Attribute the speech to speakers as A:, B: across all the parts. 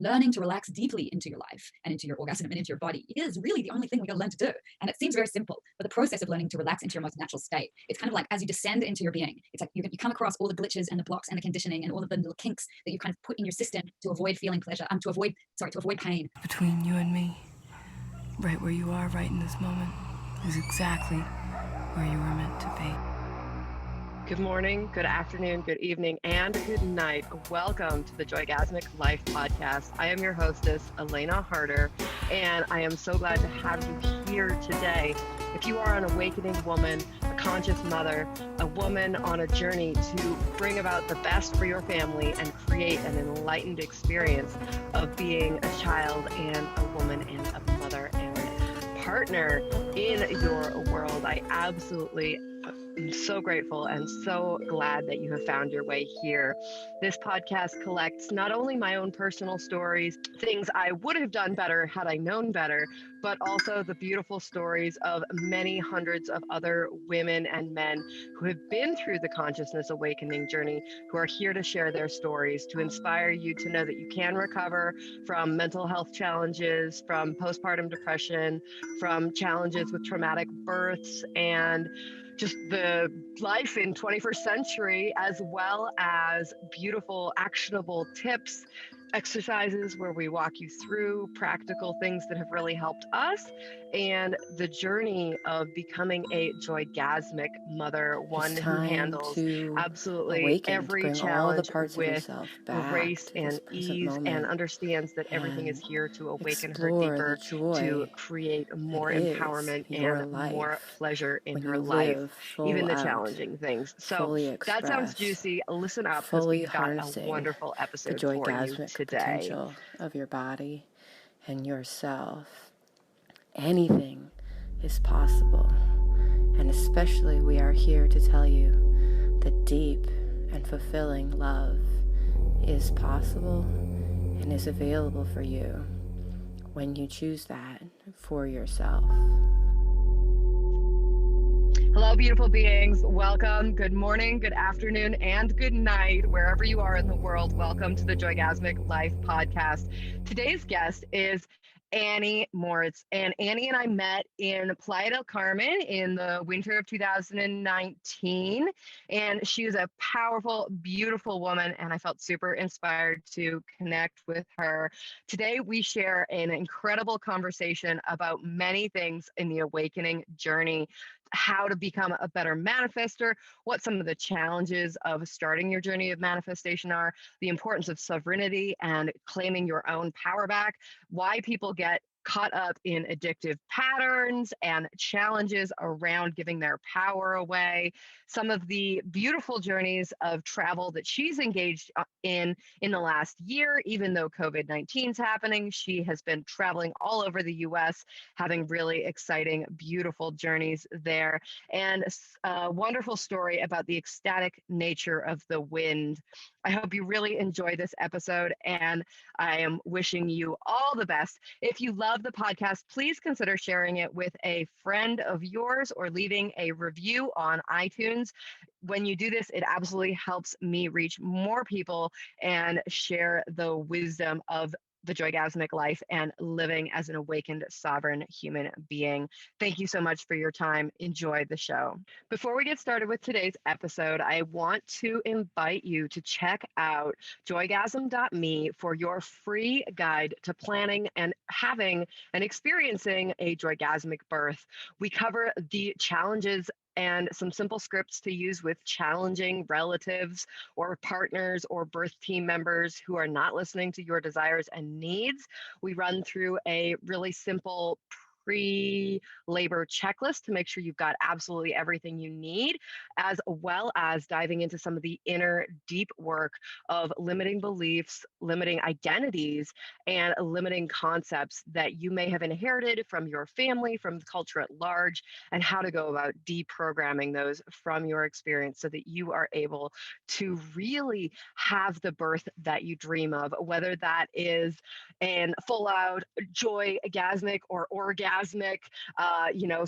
A: learning to relax deeply into your life and into your orgasm and into your body is really the only thing we got to learn to do. And it seems very simple, but the process of learning to relax into your most natural state, it's kind of like as you descend into your being, it's like you come across all the glitches and the blocks and the conditioning and all of the little kinks that you kind of put in your system to avoid feeling pleasure, to avoid pain.
B: Between you and me, right where you are right in this moment, is exactly where you were meant to be.
C: Good morning, good afternoon, good evening, and good night. Welcome to the Joygasmic Life Podcast. I am your hostess, Elena Harder, and I am so glad to have you here today. If you are an awakening woman, a conscious mother, a woman on a journey to bring about the best for your family and create an enlightened experience of being a child and a woman and a mother and partner in your world, I absolutely I'm so grateful and so glad that you have found your way here. This podcast collects not only my own personal stories, things I would have done better had I known better, but also the beautiful stories of many hundreds of other women and men who have been through the consciousness awakening journey, who are here to share their stories, to inspire you to know that you can recover from mental health challenges, from postpartum depression, from challenges with traumatic births, and just the life in 21st century, as well as beautiful, actionable tips, exercises where we walk you through practical things that have really helped us, and the journey of becoming a joygasmic mother, one who handles absolutely every challenge with grace and ease and understands that everything is here to awaken her deeper, to create more empowerment and more pleasure in her life, even the challenging things. So that sounds juicy. Listen up, because we've got a wonderful episode for you today.
B: Potential of your body and yourself. Anything is possible, and especially we are here to tell you that deep and fulfilling love is possible and is available for you when you choose that for yourself.
C: Hello, beautiful beings. Welcome. Good morning, good afternoon, and good night, wherever you are in the world. Welcome to the Joygasmic Life Podcast. Today's guest is Annie Moritz, and Annie and I met in Playa del Carmen in the winter of 2019, and she is a powerful, beautiful woman, and I felt super inspired to connect with her. Today, we share an incredible conversation about many things in the awakening journey, how to become a better manifester, what some of the challenges of starting your journey of manifestation are, the importance of sovereignty and claiming your own power back, why people get caught up in addictive patterns and challenges around giving their power away, some of the beautiful journeys of travel that she's engaged in the last year. Even though COVID-19 is happening, she has been traveling all over the US, having really exciting, beautiful journeys there, and a wonderful story about the ecstatic nature of the wind. I hope you really enjoy this episode, and I am wishing you all the best. If you love the podcast, please consider sharing it with a friend of yours or leaving a review on iTunes. When you do this, it absolutely helps me reach more people and share the wisdom of the joygasmic life and living as an awakened, sovereign human being. Thank you so much for your time. Enjoy the show. Before we get started with today's episode, I want to invite you to check out joygasm.me for your free guide to planning and having and experiencing a joygasmic birth. We cover the challenges and some simple scripts to use with challenging relatives or partners or birth team members who are not listening to your desires and needs. We run through a really simple pre-labor checklist to make sure you've got absolutely everything you need, as well as diving into some of the inner deep work of limiting beliefs, limiting identities, and limiting concepts that you may have inherited from your family, from the culture at large, and how to go about deprogramming those from your experience so that you are able to really have the birth that you dream of, whether that is an full-out joy-gasmic or orgasmic orgasmic,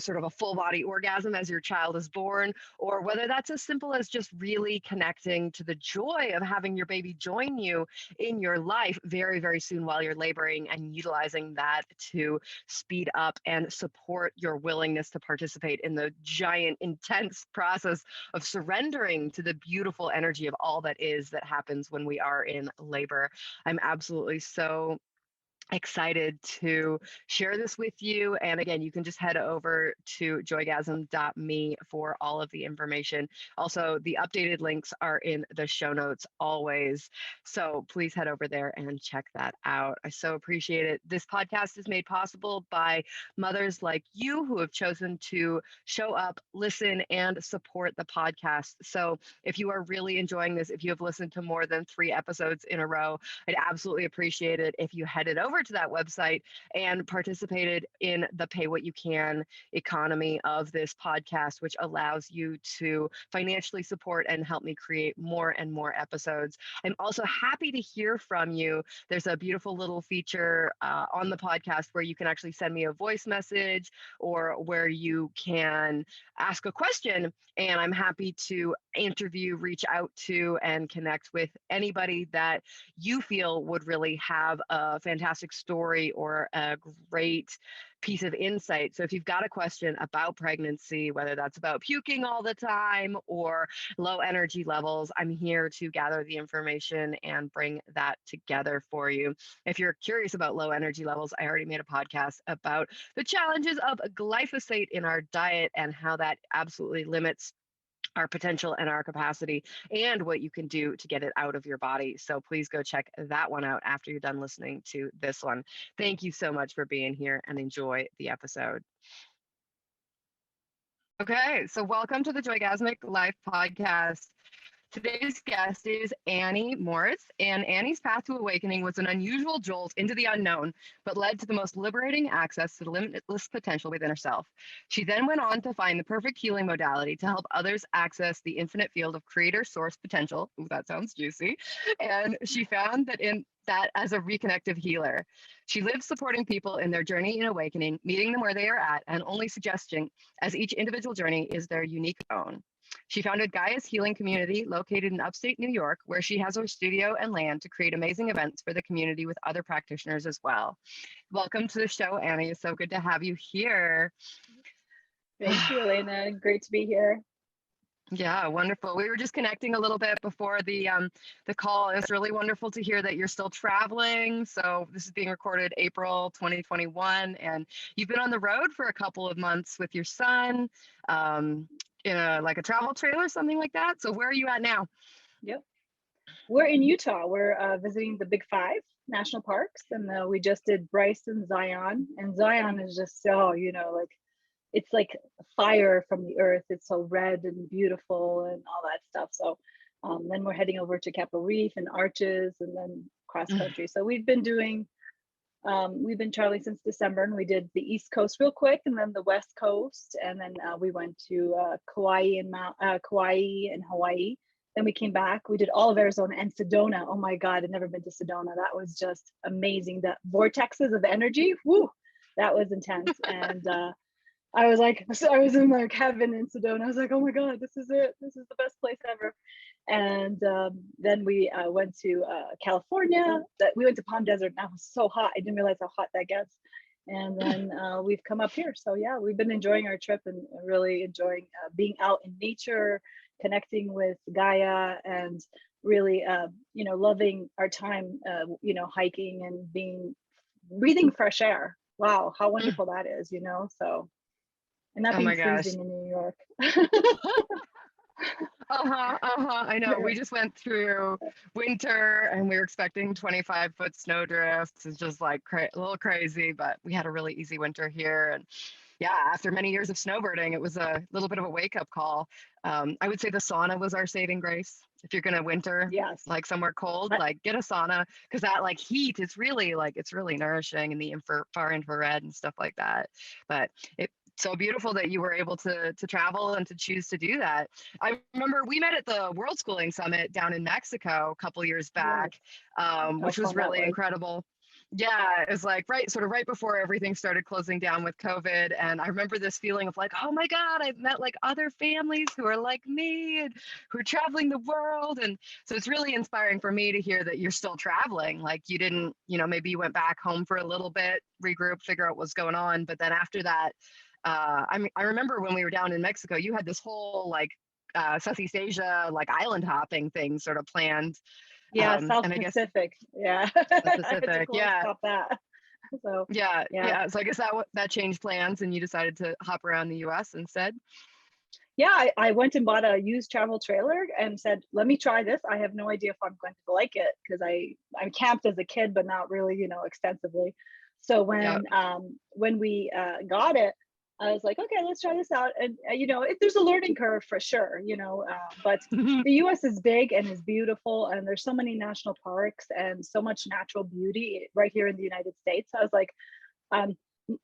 C: sort of a full body orgasm as your child is born, or whether that's as simple as just really connecting to the joy of having your baby join you in your life very, very soon while you're laboring, and utilizing that to speed up and support your willingness to participate in the giant, intense process of surrendering to the beautiful energy of all that happens when we are in labor. I'm absolutely so excited to share this with you. And again, you can just head over to joygasm.me for all of the information. Also, the updated links are in the show notes always. So please head over there and check that out. I so appreciate it. This podcast is made possible by mothers like you who have chosen to show up, listen, and support the podcast. So if you are really enjoying this, if you have listened to more than 3 episodes in a row, I'd absolutely appreciate it if you headed over to that website and participated in the pay what you can economy of this podcast, which allows you to financially support and help me create more and more episodes. I'm also happy to hear from you. There's a beautiful little feature on the podcast where you can actually send me a voice message, or where you can ask a question, and I'm happy to interview, reach out to, and connect with anybody that you feel would really have a fantastic story or a great piece of insight. So if you've got a question about pregnancy, whether that's about puking all the time or low energy levels, I'm here to gather the information and bring that together for you. If you're curious about low energy levels, I already made a podcast about the challenges of glyphosate in our diet and how that absolutely limits our potential and our capacity, and what you can do to get it out of your body. So please go check that one out after you're done listening to this one. Thank you so much for being here, and enjoy the episode. Okay, so welcome to the Joygasmic Life Podcast. Today's guest is Annie Moritz, and Annie's path to awakening was an unusual jolt into the unknown, but led to the most liberating access to the limitless potential within herself. She then went on to find the perfect healing modality to help others access the infinite field of creator source potential. Ooh, that sounds juicy. And she found that as a reconnective healer. She lives supporting people in their journey in awakening, meeting them where they are at, and only suggesting as each individual journey is their unique own. She founded Gaia's Healing Community, located in upstate New York, where she has her studio and land to create amazing events for the community with other practitioners as well. Welcome to the show, Annie. It's so good to have you here.
D: Thank you, Elena. Great to be here.
C: Yeah, wonderful. We were just connecting a little bit before the call. It's really wonderful to hear that you're still traveling. So this is being recorded April 2021, and you've been on the road for a couple of months with your son, in a travel trailer, something like that. So where are you at now?
D: Yep. We're in Utah. We're visiting the Big 5 national parks, and we just did Bryce and Zion. And Zion is just so, it's like fire from the earth. It's so red and beautiful and all that stuff. So then we're heading over to Capitol Reef and Arches, and then cross country. So we've been traveling since December, and we did the East Coast real quick, and then the West Coast, and then we went to Kauai and Hawaii. Then we came back. We did all of Arizona and Sedona. Oh my God, I'd never been to Sedona. That was just amazing. The vortexes of energy, whoo, that was intense. And I was in like heaven in Sedona. I was like, oh my God, this is it. This is the best place ever. And then we went to California. We went to Palm Desert, and that was so hot. I didn't realize how hot that gets. And then we've come up here. So yeah, we've been enjoying our trip and really enjoying being out in nature, connecting with Gaia, and really, loving our time, hiking and breathing fresh air. Wow, how wonderful that is, so. And not being freezing in New York.
C: I know. We just went through winter, and we were expecting 25-foot snow drifts. It's just like a little crazy, but we had a really easy winter here. And yeah, after many years of snowbirding, it was a little bit of a wake-up call. I would say the sauna was our saving grace. If you're going to winter,
D: yes,
C: like somewhere cold, like get a sauna, because that like heat is really it's really nourishing in the far infrared and stuff like that. But it's so beautiful that you were able to travel and to choose to do that. I remember we met at the World Schooling Summit down in Mexico a couple years back, which was really incredible. Yeah, it was like right before everything started closing down with COVID. And I remember this feeling of like, oh my God, I've met like other families who are like me and who are traveling the world. And so it's really inspiring for me to hear that you're still traveling. Like you didn't, maybe you went back home for a little bit, regroup, figure out what's going on. But then after that, I remember when we were down in Mexico, you had this whole like Southeast Asia, like island hopping thing sort of planned.
D: Yeah, South
C: And I guess
D: Pacific. Yeah.
C: the
D: I had to
C: Pacific,
D: close
C: yeah.
D: stop that. So yeah.
C: So I guess that changed plans, and you decided to hop around the U.S. instead.
D: Yeah, I went and bought a used travel trailer and said, let me try this. I have no idea if I'm going to like it because I camped as a kid, but not really, extensively. So
C: Yeah.
D: when we got it, I was like, okay, let's try this out. And there's a learning curve for sure, but the US is big and is beautiful, and there's so many national parks and so much natural beauty right here in the United States. So I was like,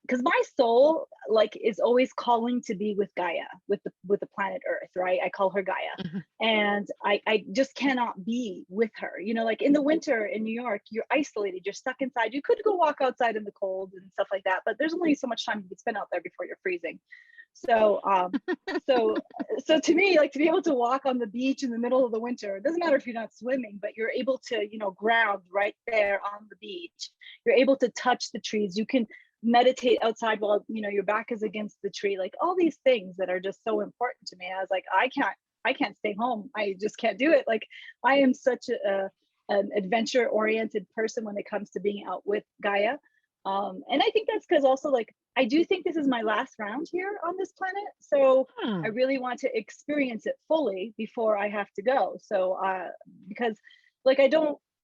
D: because my soul like is always calling to be with Gaia, with the planet Earth, right? I call her Gaia. And I just cannot be with her, like in the winter in New York, you're isolated, you're stuck inside. You could go walk outside in the cold and stuff like that, but there's only so much time you can spend out there before you're freezing. So so to me, like to be able to walk on the beach in the middle of the winter, it doesn't matter if you're not swimming, but you're able to ground right there on the beach. You're able to touch the trees, you can meditate outside while your back is against the tree, like all these things that are just so important to me. I was like, I can't stay home, I just can't do it. Like I am such an adventure oriented person when it comes to being out with Gaia. And I think that's because also like I do think this is my last round here on this planet, so I really want to experience it fully before I have to go. So because like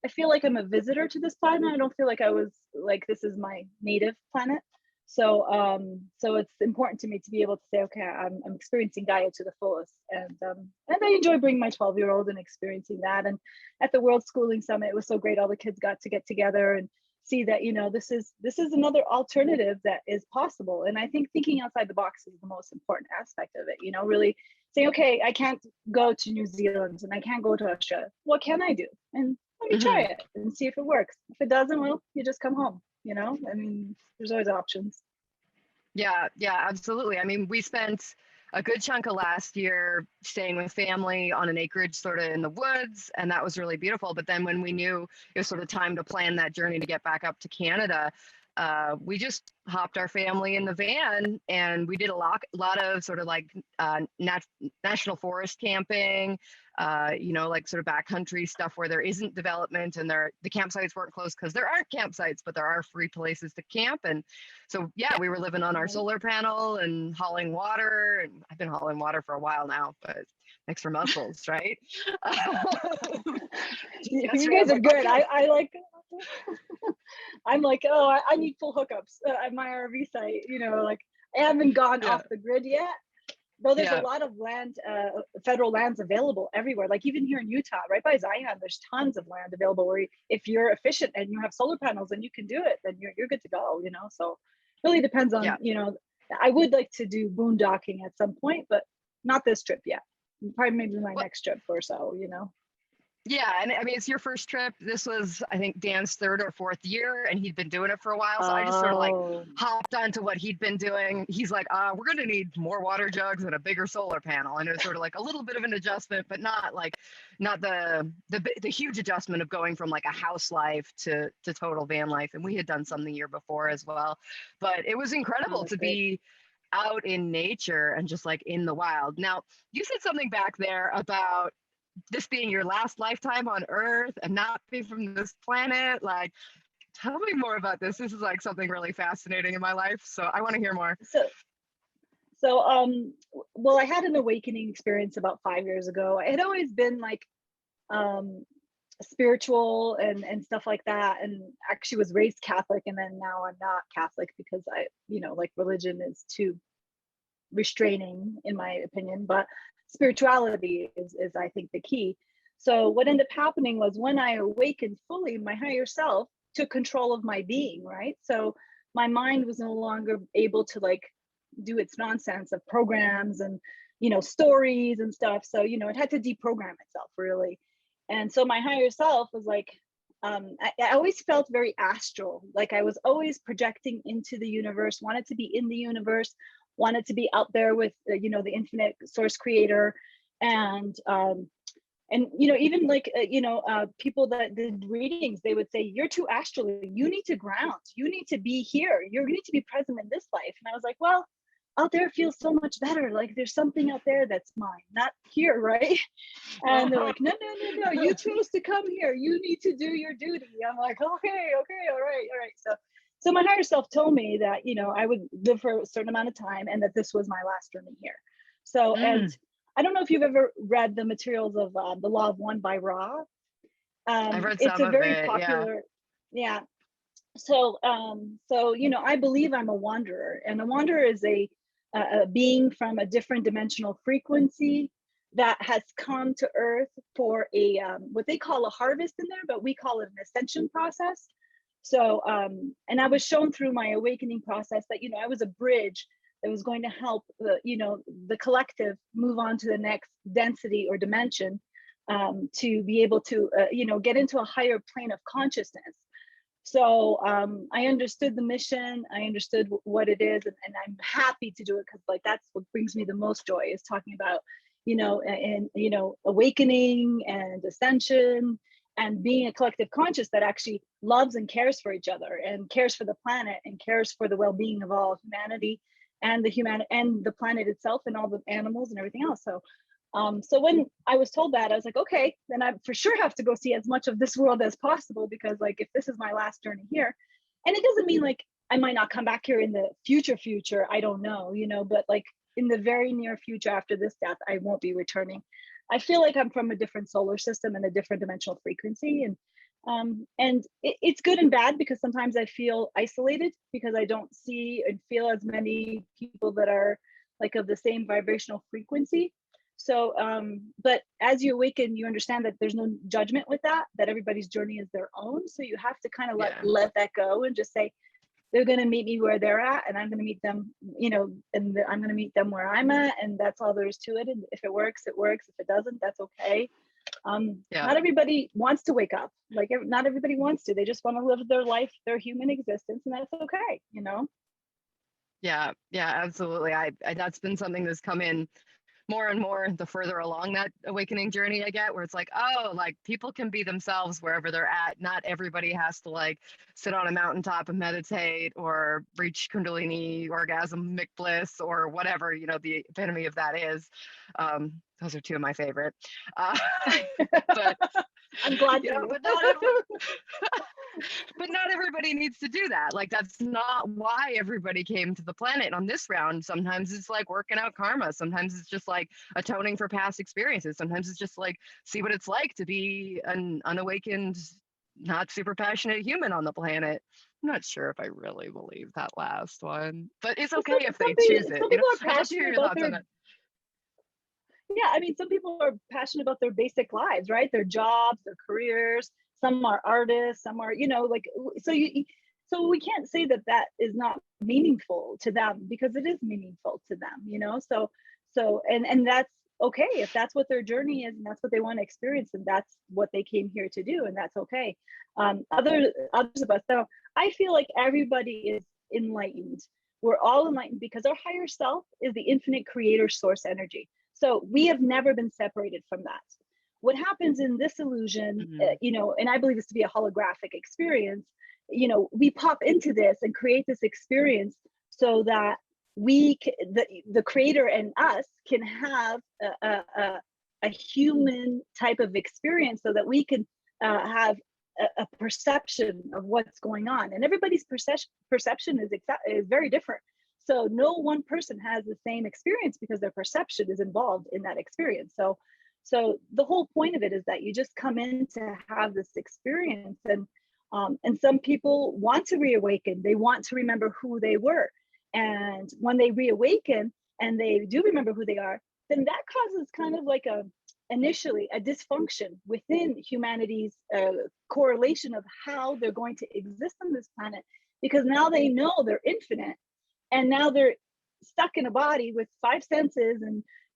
D: I feel like I'm a visitor to this planet. I don't feel like I was like, this is my native planet. So so it's important to me to be able to say, okay, I'm experiencing Gaia to the fullest. And I enjoy bringing my 12-year-old and experiencing that. And at the World Schooling Summit, it was so great. All the kids got to get together and see that, this is another alternative that is possible. And I think thinking outside the box is the most important aspect of it, really saying, okay, I can't go to New Zealand and I can't go to Australia. What can I do? And let me try it and see if it works. If it doesn't, well, you just come home, I mean, there's always options.
C: Yeah, absolutely. I mean, we spent a good chunk of last year staying with family on an acreage sort of in the woods, and that was really beautiful. But then when we knew it was sort of time to plan that journey to get back up to Canada, we just hopped our family in the van and we did a lot of sort of like national forest camping, like sort of backcountry stuff where there isn't development and the campsites weren't closed because there aren't campsites, but there are free places to camp. And so, yeah, we were living on our solar panel and hauling water. And I've been hauling water for a while now, but thanks for muscles, right?
D: You guys are good. I like I'm like, oh, I need full hookups at my RV site. Like I haven't gone off the grid yet, though there's a lot of land, federal lands available everywhere. Like even here in Utah, right by Zion, there's tons of land available where if you're efficient and you have solar panels and you can do it, then you're good to go, So it really depends on, I would like to do boondocking at some point, but not this trip yet. Probably maybe my next trip or so,
C: Yeah, and I mean, it's your first trip. This was, I think, Dan's third or fourth year, and he'd been doing it for a while. So I just sort of like hopped onto what he'd been doing. He's like, we're going to need more water jugs and a bigger solar panel. And it was sort of like a little bit of an adjustment, but not the huge adjustment of going from like a house life to total van life. And we had done some the year before as well. But it was incredible to be out in nature and just like in the wild. Now, you said something back there about this being your last lifetime on Earth and not being from this planet. Like, tell me more about this. This is like something really fascinating in my life. So I want to hear more.
D: Well, I had an awakening experience about 5 years ago. I had always been like spiritual and stuff like that, and actually was raised Catholic, and then now I'm not Catholic because I, like religion is too restraining in my opinion, but spirituality is I think the key. So what ended up happening was when I awakened fully, my higher self took control of my being, right? So my mind was no longer able to like do its nonsense of programs and stories and stuff. So it had to deprogram itself really. And so my higher self was like, I always felt very astral, like I was always projecting into the universe, wanted to be in the universe, wanted to be out there with the infinite source creator. And even like people that did readings, they would say, you're too astral, you need to ground, you need to be here, you need to be present in this life. And I was like, well, out there feels so much better, like there's something out there that's mine, not here, right? And they're like, no, you chose to come here, you need to do your duty. I'm like, okay, all right. So my higher self told me that I would live for a certain amount of time, and that this was my last journey here. So and I don't know if you've ever read the materials of The Law of One by Ra.
C: I've read some
D: it's a very
C: of it,
D: popular, yeah. So I believe I'm a wanderer, and a wanderer is a being from a different dimensional frequency that has come to Earth for a what they call a harvest in there, but we call it an ascension process. So and I was shown through my awakening process that I was a bridge that was going to help the collective move on to the next density or dimension, to be able to get into a higher plane of consciousness. So I understood the mission, I understood what it is, and I'm happy to do it, because like that's what brings me the most joy, is talking about awakening and ascension, and being a collective conscious that actually loves and cares for each other, and cares for the planet, and cares for the well-being of all humanity, and the planet itself, and all the animals and everything else. So when I was told that, I was like, okay, then I for sure have to go see as much of this world as possible, because like if this is my last journey here, and it doesn't mean like I might not come back here in the future, I don't know, but like in the very near future after this death, I won't be returning. I feel like I'm from a different solar system and a different dimensional frequency, and it's good and bad, because sometimes I feel isolated because I don't see and feel as many people that are like of the same vibrational frequency. So but as you awaken, you understand that there's no judgment with that everybody's journey is their own. So you have to kind of let that go, and just say, they're going to meet me where they're at, and I'm going to meet them, and I'm going to meet them where I'm at, and that's all there is to it. And if it works, it works. If it doesn't, that's okay. Not everybody wants to wake up. Like not everybody wants to. They just want to live their life, their human existence, and that's okay.
C: Yeah, absolutely. I that's been something that's come in more and more the further along that awakening journey I get, where it's like, oh, like people can be themselves wherever they're at. Not everybody has to like sit on a mountaintop and meditate, or reach Kundalini orgasmic bliss, or whatever, the epitome of that is. Those are two of my favorite. But
D: I'm glad
C: but not everybody needs to do that. Like that's not why everybody came to the planet on this round. Sometimes it's like working out karma. Sometimes it's just like atoning for past experiences. Sometimes it's just like see what it's like to be an unawakened, not super passionate human on the planet. I'm not sure if I really believe that last one, but it's okay if they choose it. I'd love to hear your thoughts on it.
D: Yeah, I mean, some people are passionate about their basic lives, right? Their jobs, their careers. Some are artists, some are, so we can't say that is not meaningful to them, because it is meaningful to them, so and that's okay if that's what their journey is, and that's what they want to experience, and that's what they came here to do, and that's okay. Others of us, so I feel like everybody is enlightened. We're all enlightened because our higher self is the infinite creator source energy. So we have never been separated from that. What happens in this illusion, and I believe this to be a holographic experience, we pop into this and create this experience so that the creator and us can have a human type of experience, so that we can have a perception of what's going on. And everybody's perception is very different. So no one person has the same experience, because their perception is involved in that experience. So the whole point of it is that you just come in to have this experience, and some people want to reawaken. They want to remember who they were, and when they reawaken and they do remember who they are, then that causes kind of like initially a dysfunction within humanity's correlation of how they're going to exist on this planet, because now they know they're infinite, and now they're stuck in a body with 5 senses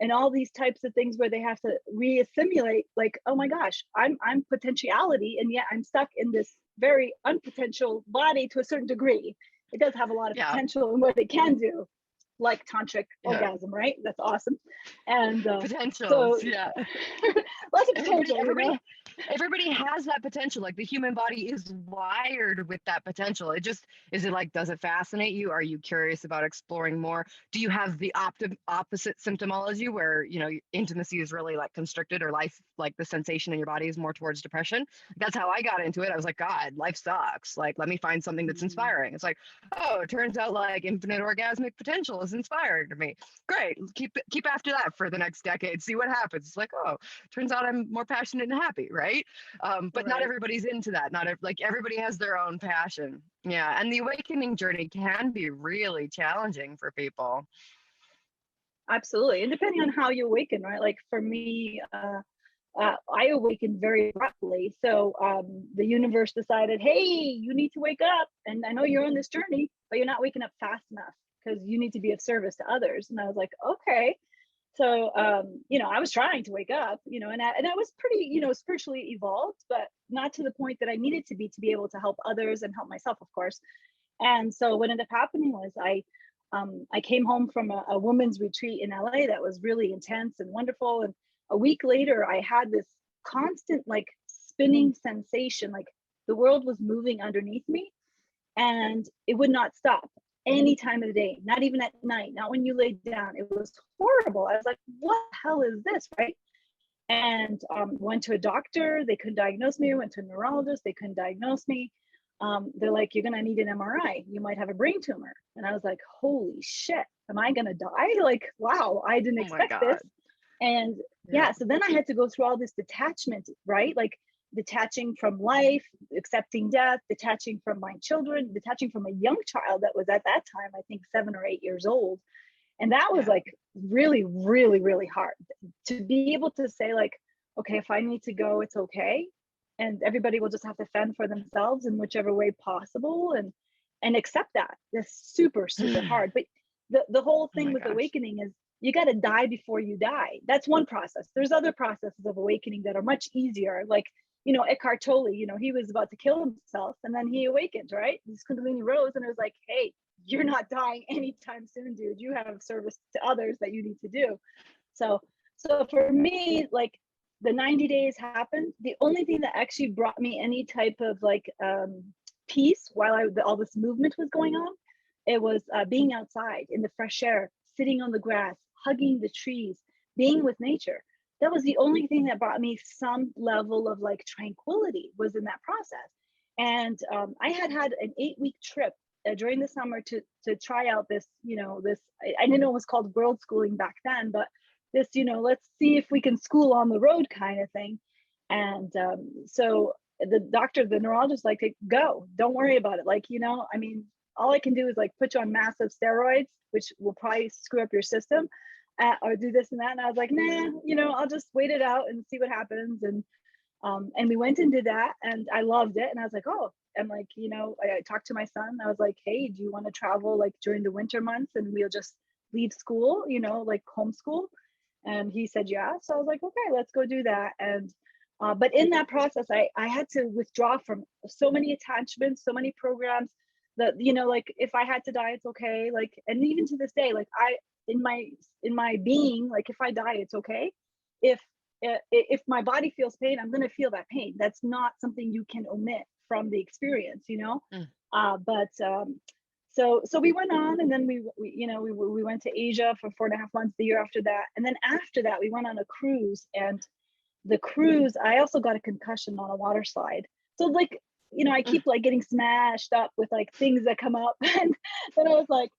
D: and all these types of things where they have to reassimilate, like, oh my gosh, I'm potentiality, and yet I'm stuck in this very unpotential body to a certain degree. It does have a lot of potential in what it can do, like tantric orgasm, right? That's awesome. And
C: potentials,
D: lots of potential.
C: Everybody has that potential. Like the human body is wired with that potential. It just, is it like, does it fascinate you? Are you curious about exploring more? Do you have the opposite symptomology where, you know, intimacy is really like constricted, or life, like the sensation in your body is more towards depression? That's how I got into it. I was like, God, life sucks. Like, let me find something that's inspiring. It's like, oh, it turns out like infinite orgasmic potential is inspiring to me. Great. Keep after that for the next decade. See what happens. It's like, oh, turns out I'm more passionate and happy, right? But not everybody's into that. Like everybody has their own passion. Yeah. And the awakening journey can be really challenging for people.
D: Absolutely. And depending on how you awaken, right? Like for me, I awakened very abruptly. So the universe decided, hey, you need to wake up. And I know you're on this journey, but you're not waking up fast enough because you need to be of service to others. And I was like, okay. So, you know, I was trying to wake up, you know, and I was pretty, you know, spiritually evolved, but not to the point that I needed to be able to help others and help myself, of course. And so what ended up happening was I came home from a women's retreat in LA that was really intense and wonderful. And a week later, I had this constant like spinning sensation, like the world was moving underneath me and it would not stop any time of the day, not even at night, not when you lay down. It was horrible. I was like, what the hell is this, right? And went to a doctor. They couldn't diagnose me. Went to a neurologist. They couldn't diagnose me. They're like, you're going to need an MRI. You might have a brain tumor. And I was like, holy shit, am I going to die? Like, wow, I didn't expect this. And yeah, so then I had to go through all this detachment, right? Like detaching from life, accepting death, detaching from my children, detaching from a young child that was at that time, I think 7 or 8 years old. And that was like really, really, really hard to be able to say like, okay, if I need to go, it's okay. And everybody will just have to fend for themselves in whichever way possible and accept that. That's super, super hard. But the whole thing with awakening is you got to die before you die. That's one process. There's other processes of awakening that are much easier. Like, you know, Eckhart Tolle, you know, he was about to kill himself and then he awakened, right? His Kundalini rose and it was like, hey, you're not dying anytime soon, dude. You have service to others that you need to do. So for me, like the 90 days happened. The only thing that actually brought me any type of like peace while all this movement was going on, it was being outside in the fresh air, sitting on the grass, hugging the trees, being with nature. That was the only thing that brought me some level of like tranquility was in that process. And I had an 8-week trip during the summer to try out this, you know, I didn't know it was called world schooling back then, but this, you know, let's see if we can school on the road kind of thing. And so the neurologist like, go, don't worry about it. Like, you know, I mean, all I can do is like put you on massive steroids, which will probably screw up your system, or do this and that. And I was like, nah, you know, I'll just wait it out and see what happens. And we went and did that and I loved it. And I was like, oh, and like, you know, I talked to my son. I was like, hey, do you want to travel like during the winter months and we'll just leave school, you know, like homeschool? And he said, yeah. So I was like, okay, let's go do that. And but in that process, I had to withdraw from so many attachments, so many programs that, you know, like if I had to die, it's okay. Like, and even to this day, like in my being, like if I die, it's okay. If my body feels pain, I'm going to feel that pain. That's not something you can omit from the experience, you know? So we went on and then we went to Asia for 4.5 months the year after that. And then after that, we went on a cruise, and the cruise, I also got a concussion on a water slide. So like, you know, I keep like getting smashed up with like things that come up. And then I was like,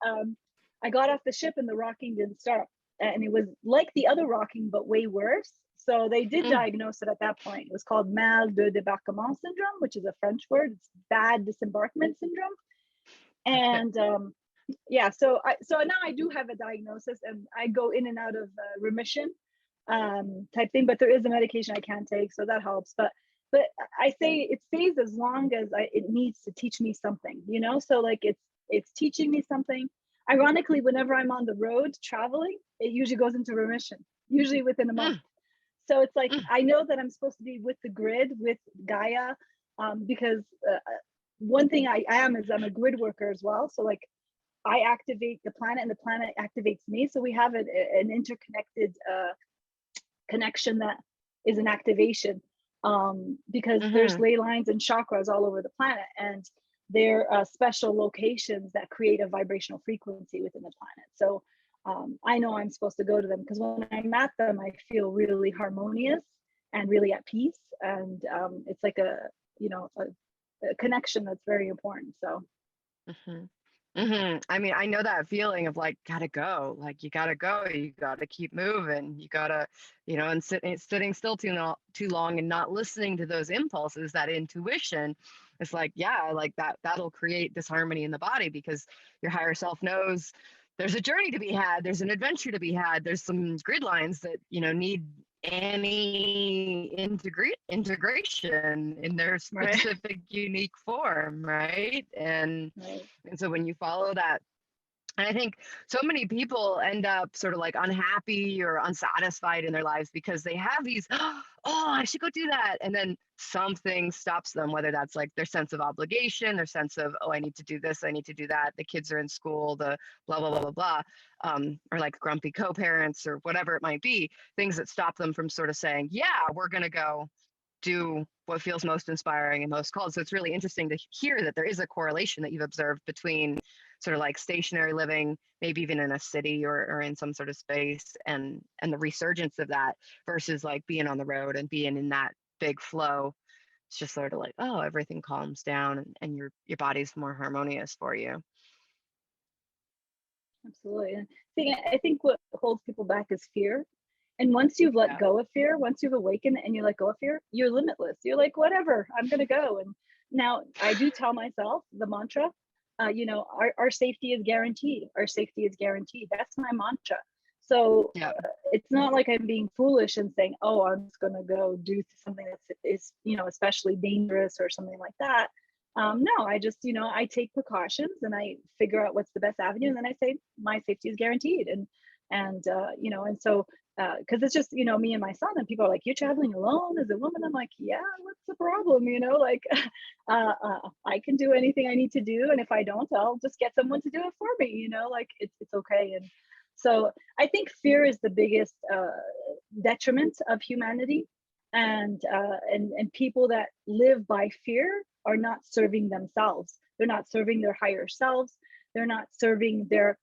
D: I got off the ship and the rocking didn't start. And it was like the other rocking, but way worse. So they did diagnose it at that point. It was called mal de débarquement syndrome, which is a French word. It's bad disembarkment syndrome. And yeah, so now I do have a diagnosis and I go in and out of remission type thing, but there is a medication I can take, so that helps. But I say it stays as long as it needs to teach me something, you know? So like it's teaching me something. Ironically, whenever I'm on the road traveling, it usually goes into remission. usually within a month. So it's like, I know that I'm supposed to be with the grid, with Gaia, because one thing I am is I'm a grid worker as well. So like I activate the planet and the planet activates me. So we have an interconnected connection that is an activation, because there's ley lines and chakras all over the planet, and they're special locations that create a vibrational frequency within the planet. So I know I'm supposed to go to them, because when I'm at them, I feel really harmonious and really at peace. And it's like a connection that's very important. So.
C: I mean, I know that feeling of like, gotta go, like you gotta go, you gotta keep moving, you gotta, and sitting still too long and not listening to those impulses, that intuition. It's like, yeah, like that'll create disharmony in the body, because your higher self knows there's a journey to be had, there's an adventure to be had, there's some grid lines that, need any integration in their specific unique form, right? And so when you follow that, and I think so many people end up sort of like unhappy or unsatisfied in their lives because they have these, oh, I should go do that. And then something stops them, whether that's like their sense of obligation, their sense of, oh, I need to do this, I need to do that. The kids are in school, the blah, blah, blah, blah, blah. Or like grumpy co-parents or whatever it might be, things that stop them from sort of saying, yeah, we're going to go do what feels most inspiring and most called. So it's really interesting to hear that there is a correlation that you've observed between sort of like stationary living, maybe even in a city or in some sort of space, and the resurgence of that versus like being on the road and being in that big flow. It's just sort of like, oh, everything calms down and your body's more harmonious for you.
D: Absolutely. And I think what holds people back is fear. And once you've let go of fear, once you've awakened and you let go of fear, you're limitless. You're like, whatever, I'm going to go. And now I do tell myself the mantra, our safety is guaranteed. Our safety is guaranteed. That's my mantra. So it's not like I'm being foolish and saying, oh, I'm just going to go do something that is, especially dangerous or something like that. No, I just, I take precautions and I figure out what's the best avenue. And then I say, my safety is guaranteed. And so, because it's just, me and my son, and people are like, you're traveling alone as a woman. I'm like, yeah, what's the problem? I can do anything I need to do. And if I don't, I'll just get someone to do it for me, it's okay. And so I think fear is the biggest detriment of humanity. And people that live by fear are not serving themselves. They're not serving their higher selves. They're not serving their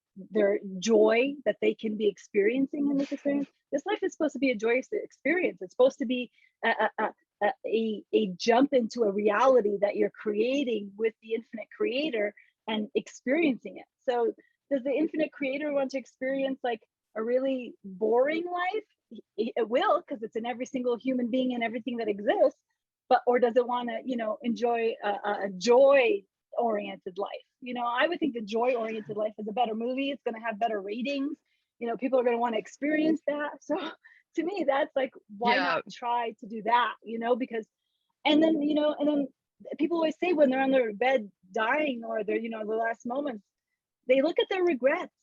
D: joy that they can be experiencing in this experience. This life is supposed to be a joyous experience. It's supposed to be a jump into a reality that you're creating with the infinite creator and experiencing it. So does the infinite creator want to experience like a really boring life? It will, because it's in every single human being and everything that exists. Or does it want to, enjoy a joy-oriented life? I would think the joy-oriented life is a better movie. It's going to have better ratings. People are going to want to experience that. So to me, that's like, why not try to do that? Because, and then people always say when they're on their bed dying or they're, the last moments, they look at their regrets.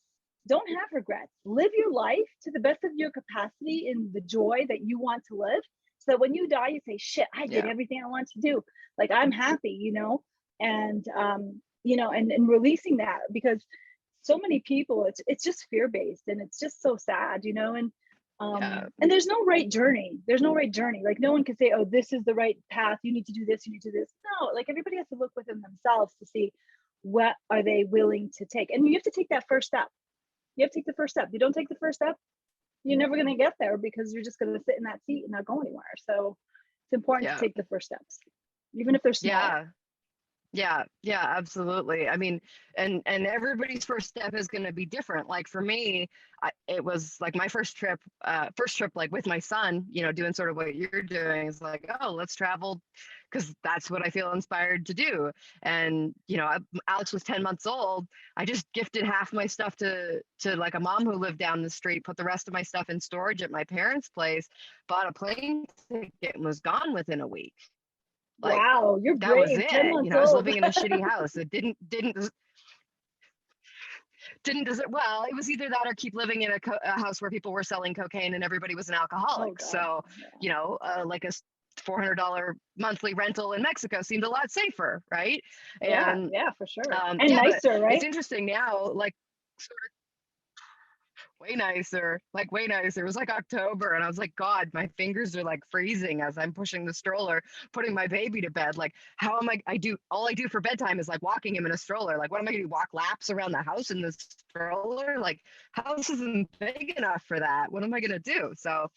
D: Don't have regrets. Live your life to the best of your capacity in the joy that you want to live. So that when you die, you say, shit, I did everything I want to do. Like, I'm happy, and, and releasing that, because so many people, it's just fear-based and it's just so sad, and there's no right journey. There's no right journey. Like, no one can say, oh, this is the right path. You need to do this. You need to do this. No, like, everybody has to look within themselves to see what are they willing to take. And you have to take that first step. You have to take the first step. You don't take the first step, you're never going to get there, because you're just going to sit in that seat and not go anywhere. So it's important to take the first steps, even if they're small.
C: Yeah, absolutely. I mean, and everybody's first step is going to be different. Like for me, it was like my first trip, like with my son, doing sort of what you're doing is like, oh, let's travel, because that's what I feel inspired to do. And, Alex was 10 months old. I just gifted half my stuff to like a mom who lived down the street, put the rest of my stuff in storage at my parents' place, bought a plane ticket and was gone within a week. Like,
D: wow, you're
C: that
D: brave.
C: was it.
D: 10 months
C: I was
D: old.
C: living in a shitty house. It didn't Well, it was either that or keep living in a house where people were selling cocaine and everybody was an alcoholic.
D: God.
C: So,
D: Yeah.
C: like a $400 monthly rental in Mexico seemed a lot safer, right? And
D: yeah, for sure. And
C: yeah,
D: nicer, right?
C: it's interesting now, like sort of way nicer. It was like October, and I was like, God, my fingers are like freezing as I'm pushing the stroller, putting my baby to bed. Like, how am all I do for bedtime is like walking him in a stroller. Like, what am I gonna do? Walk laps around the house in the stroller? Like, house isn't big enough for that. What am I gonna do? So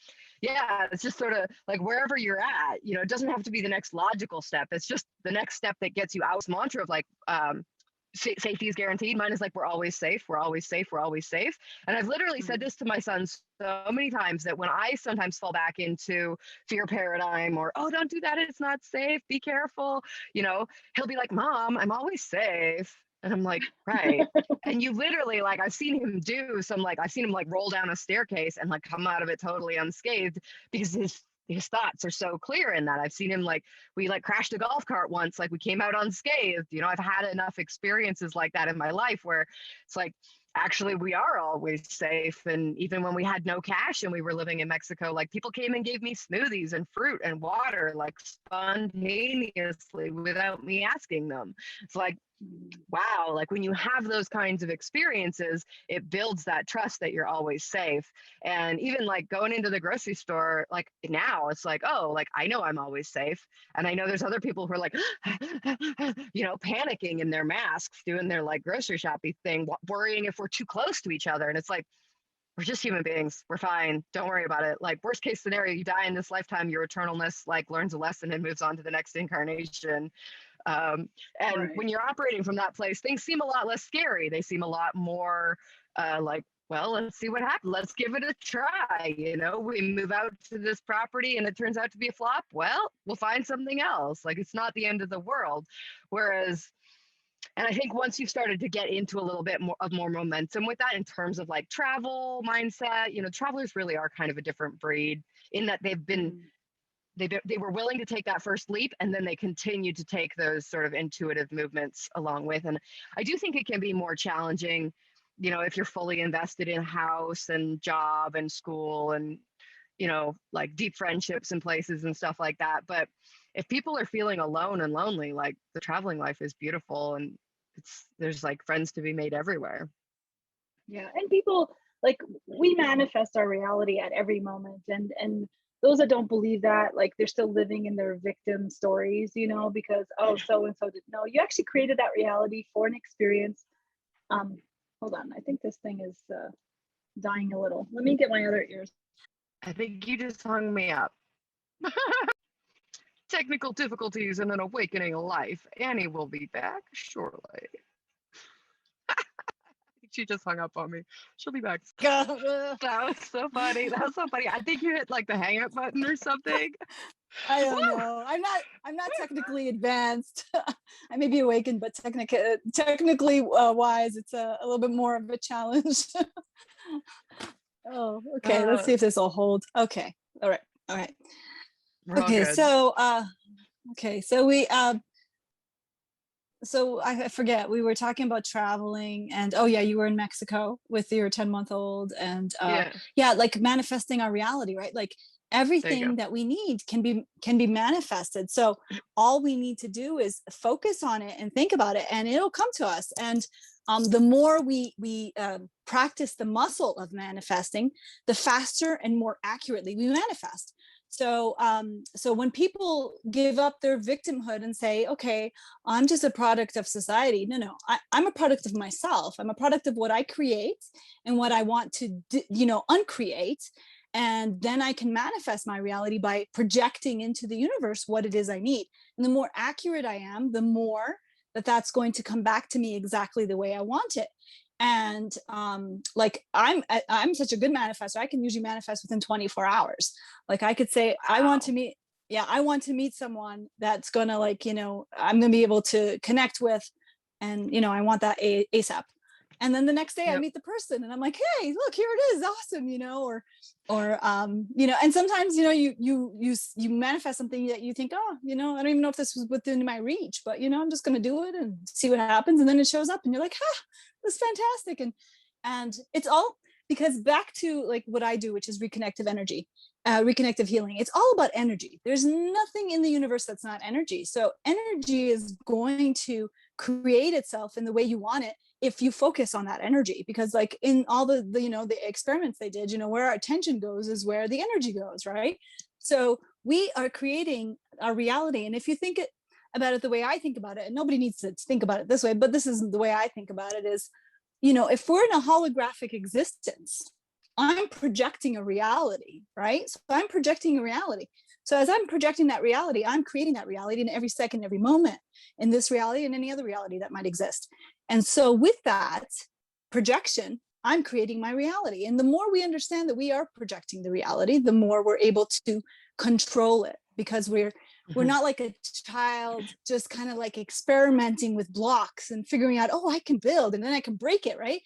C: yeah, it's just sort of like wherever you're at, it doesn't have to be the next logical step. It's just the next step that gets you out. This mantra of like safety is guaranteed. Mine is like, we're always safe, we're always safe, we're always safe. And I've literally said this to my son so many times that when I sometimes fall back into fear paradigm or, oh, don't do that, it's not safe, be careful, he'll be like, Mom, I'm always safe. And I'm like, right. And you literally, like, I've seen him roll down a staircase and like come out of it totally unscathed because his thoughts are so clear in that. I've seen him, like, we like crashed a golf cart once, like we came out unscathed. I've had enough experiences like that in my life where it's like, actually, we are always safe. And even when we had no cash and we were living in Mexico, like people came and gave me smoothies and fruit and water, like spontaneously without me asking them. It's like, wow, like when you have those kinds of experiences, it builds that trust that you're always safe. And even like going into the grocery store, like now it's like, oh, like I know I'm always safe. And I know there's other people who are like, panicking in their masks, doing their like grocery shopping thing, worrying if we're too close to each other. And it's like, we're just human beings. We're fine. Don't worry about it. Like worst case scenario, you die in this lifetime, your eternalness like learns a lesson and moves on to the next incarnation. And right. When you're operating from that place, things seem a lot less scary. They seem a lot more like, well, let's see what happens. Let's give it a try. We move out to this property and it turns out to be a flop. Well, we'll find something else. Like it's not the end of the world. Whereas, and I think once you've started to get into a little bit more momentum with that in terms of like travel mindset, travelers really are kind of a different breed in that they've been they were willing to take that first leap, and then they continue to take those sort of intuitive movements along with. And I do think it can be more challenging, if you're fully invested in house and job and school and, like deep friendships and places and stuff like that. But if people are feeling alone and lonely, like the traveling life is beautiful and there's like friends to be made everywhere.
D: Yeah. And people, like, we manifest our reality at every moment. And those that don't believe that, like, they're still living in their victim stories, because, oh, so-and-so didn't know. You actually created that reality for an experience. Hold on. I think this thing is dying a little. Let me get my other ears.
C: I think you just hung me up. Technical difficulties and an awakening life. Annie will be back shortly. She just hung up on me. She'll be back. That was so funny. I think you hit like the hang up button or something.
E: I don't know. I'm not technically advanced. I may be awakened, but technically wise, it's a little bit more of a challenge. Oh, okay. Let's see if this will hold. Okay. All right. Okay. So, we, so I forget, we were talking about traveling and, oh yeah, you were in Mexico with your 10-month-old and like manifesting our reality, right? Like everything that we need can be manifested. So all we need to do is focus on it and think about it and it'll come to us. And the more we practice the muscle of manifesting, the faster and more accurately we manifest. So when people give up their victimhood and say, okay, I'm just a product of society. No, I'm a product of myself. I'm a product of what I create and what I want to, uncreate. And then I can manifest my reality by projecting into the universe what it is I need. And the more accurate I am, the more that's going to come back to me exactly the way I want it. And like I'm such a good manifestor. I can usually manifest within 24 hours. Like I could say, wow. I want to meet someone that's gonna I'm gonna be able to connect with, and I want that ASAP. And then the next day I meet the person and I'm like, hey, look, here it is, awesome, and sometimes you manifest something that you think, oh, I don't even know if this was within my reach, but I'm just gonna do it and see what happens. And then it shows up and you're like, was fantastic. And it's all because back to like what I do, which is reconnective energy, reconnective healing. It's all about energy. There's nothing in the universe that's not energy. So energy is going to create itself in the way you want it if you focus on that energy. Because like in all the the experiments they did, where our attention goes is where the energy goes, right? So we are creating our reality. And if you think about it the way I think about it, and nobody needs to think about it this way, but this is the way I think about it is, if we're in a holographic existence, I'm projecting a reality, right? So I'm projecting a reality. So as I'm projecting that reality, I'm creating that reality in every second, every moment in this reality and any other reality that might exist. And so with that projection, I'm creating my reality. And the more we understand that we are projecting the reality, the more we're able to control it, because we're not like a child just kind of like experimenting with blocks and figuring out, oh, I can build and then I can break it, right?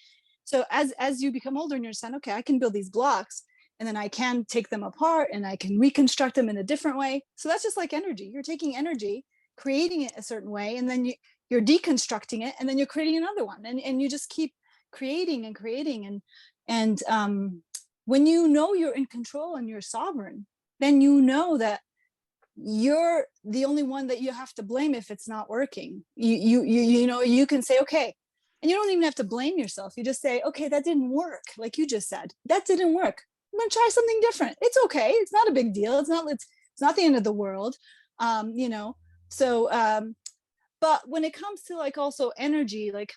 E: So as you become older and you understand, okay, I can build these blocks and then I can take them apart and I can reconstruct them in a different way. So that's just like energy. You're taking energy, creating it a certain way, and then you're deconstructing it, and then you're creating another one. And you just keep creating and creating. And when you know you're in control and you're sovereign, then you know that you're the only one that you have to blame if it's not working. You can say, okay, and you don't even have to blame yourself. You just say, okay, that didn't work. Like you just said, that didn't work. I'm gonna try something different. It's okay. It's not a big deal. It's not the end of the world. But when it comes to like also energy, like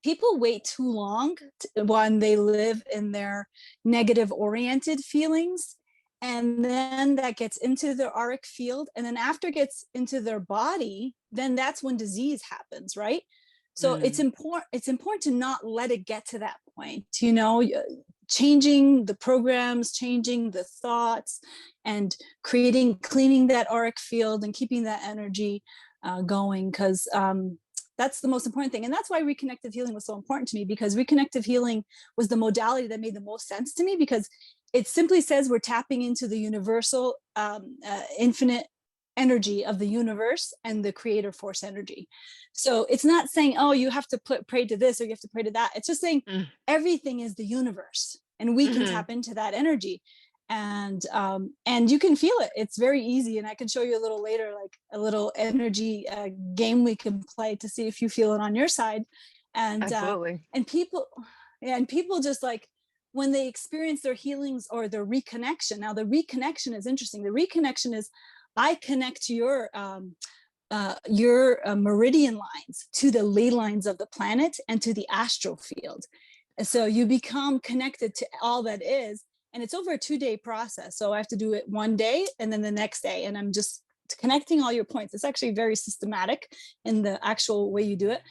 E: people wait too long when they live in their negative oriented feelings. And then that gets into their auric field. And then after it gets into their body, then that's when disease happens, right? So it's important to not let it get to that point, changing the programs, changing the thoughts, and cleaning that auric field and keeping that energy going, because that's the most important thing. And that's why reconnective healing was so important to me, because reconnective healing was the modality that made the most sense to me, because it simply says we're tapping into the universal, infinite energy of the universe and the creator force energy. So it's not saying, oh, you have to pray to this or you have to pray to that. It's just saying everything is the universe, and we can tap into that energy. And you can feel it. It's very easy. And I can show you a little later, like a little energy game we can play to see if you feel it on your side. And
C: absolutely.
E: And people just like, when they experience their healings or their reconnection. Now the reconnection is interesting. The reconnection is, I connect your meridian lines to the ley lines of the planet and to the astral field. And so you become connected to all that is. And it's over a 2-day process. So I have to do it one day and then the next day. And I'm just connecting all your points. It's actually very systematic in the actual way you do it.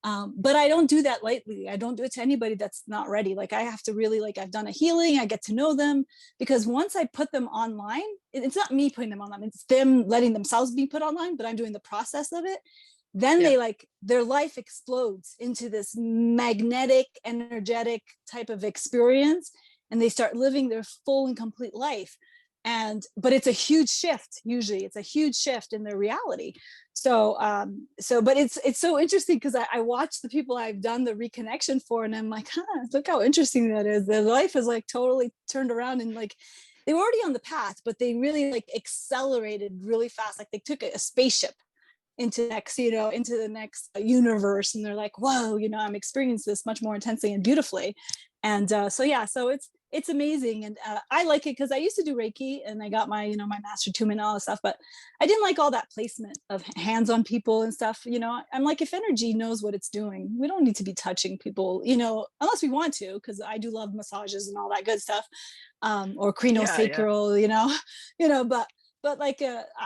E: But I don't do that lightly. I don't do it to anybody that's not ready. Like I have to really, like, I've done a healing, I get to know them, because once I put them online, it's not me putting them online, it's them letting themselves be put online, but I'm doing the process of it. Then they their life explodes into this magnetic, energetic type of experience, and they start living their full and complete life. But it's a huge shift. Usually it's a huge shift in their reality. But it's so interesting, because I watch the people I've done the reconnection for, and I'm like, look how interesting that is. Their life is like totally turned around, and like they were already on the path, but they really like accelerated really fast. Like they took a spaceship into the next universe, and they're like, whoa, I'm experiencing this much more intensely and beautifully. And so it's amazing. And I like it because I used to do Reiki, and I got my, my master attunement and all this stuff, but I didn't like all that placement of hands on people and stuff. I'm like, if energy knows what it's doing, we don't need to be touching people, unless we want to, because I do love massages and all that good stuff, or craniosacral, but like,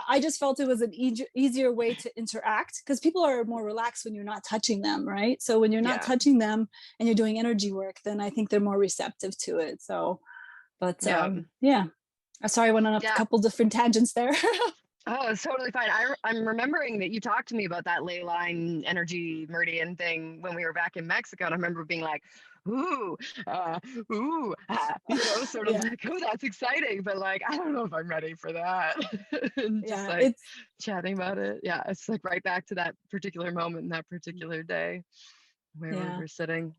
E: I just felt it was an easier way to interact, because people are more relaxed when you're not touching them, right? So when you're not touching them and you're doing energy work, then I think they're more receptive to it. So, but sorry, I went on a couple different tangents there.
C: Oh, it's totally fine. I'm remembering that you talked to me about that ley line energy meridian thing when we were back in Mexico. And I remember being like, sort of like, oh, that's exciting. But like, I don't know if I'm ready for that. And just like chatting about it. Yeah, it's like right back to that particular moment in that particular day. where we were sitting.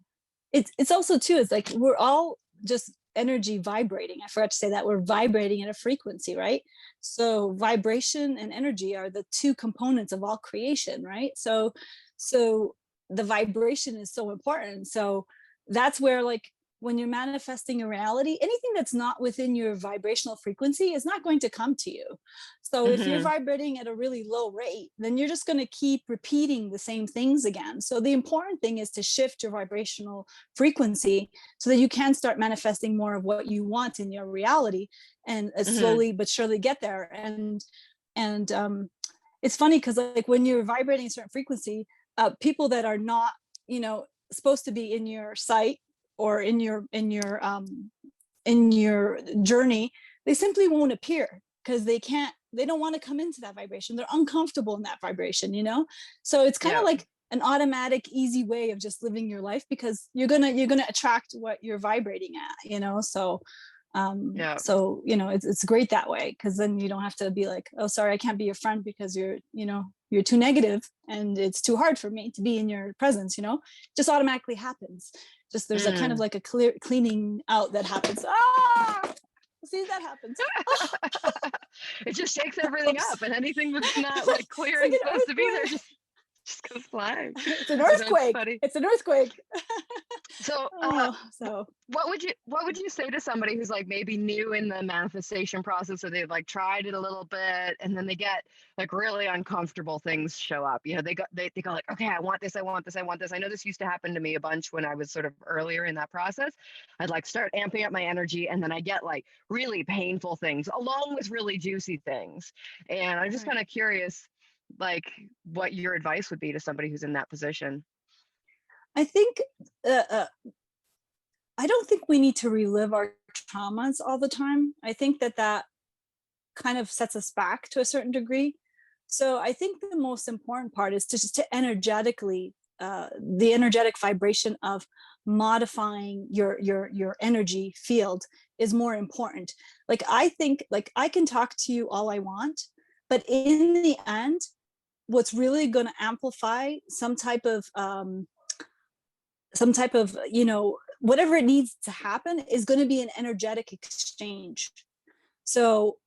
E: It's also too, it's like we're all just energy vibrating. I forgot to say that we're vibrating at a frequency, right? So vibration and energy are the two components of all creation, right? So the vibration is so important. So that's where, like, when you're manifesting a reality, anything that's not within your vibrational frequency is not going to come to you. So if you're vibrating at a really low rate, then you're just going to keep repeating the same things again. So the important thing is to shift your vibrational frequency so that you can start manifesting more of what you want in your reality, and slowly but surely get there. And it's funny because, like, when you're vibrating a certain frequency, people that are not, supposed to be in your sight or in your journey, they simply won't appear because they don't want to come into that vibration. They're uncomfortable in that vibration, so it's kind of like an automatic, easy way of just living your life, because you're gonna attract what you're vibrating at, so it's great that way, because then you don't have to be like, oh, sorry, I can't be your friend because you're too negative and it's too hard for me to be in your presence. Just automatically happens. Just there's a kind of like a cleaning out that happens. See, that happens.
C: It just shakes everything up, and anything that's not like clear and supposed to be there just goes flying.
E: It's an earthquake. It's an earthquake.
C: So what would you say to somebody who's like maybe new in the manifestation process, or they've like tried it a little bit and then they get like really uncomfortable things show up? They go like, okay, I want this. I know this used to happen to me a bunch when I was sort of earlier in that process. I'd like start amping up my energy, and then I get like really painful things along with really juicy things. And I'm just kind of curious, like, what your advice would be to somebody who's in that position.
E: I think I don't think we need to relive our traumas all the time. I think that kind of sets us back to a certain degree. So I think the most important part is to energetically, the energetic vibration of modifying your energy field is more important. Like, I think, like, I can talk to you all I want, but in the end, what's really going to amplify some type of whatever it needs to happen is going to be an energetic exchange. So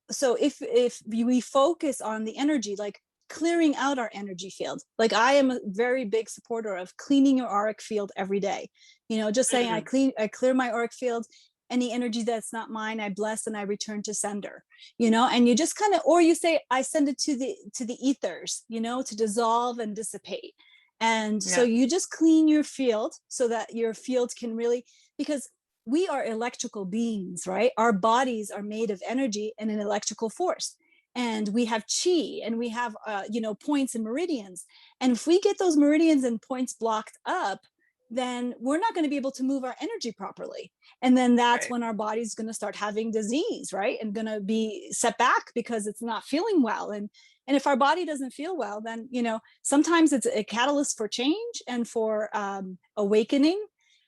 E: if we focus on the energy, like clearing out our energy field, like I am a very big supporter of cleaning your auric field every day. Just saying, I clear my auric field. Any energy that's not mine, I bless and I return to sender, and you just kind of, or you say, I send it to the ethers, to dissolve and dissipate. And so you just clean your field so that your field can really, because we are electrical beings, right? Our bodies are made of energy and an electrical force. And we have chi, and we have, points and meridians. And if we get those meridians and points blocked up, then we're not going to be able to move our energy properly. And then that's when our body's going to start having disease, right? And going to be set back because it's not feeling well. And if our body doesn't feel well, then, sometimes it's a catalyst for change and for awakening.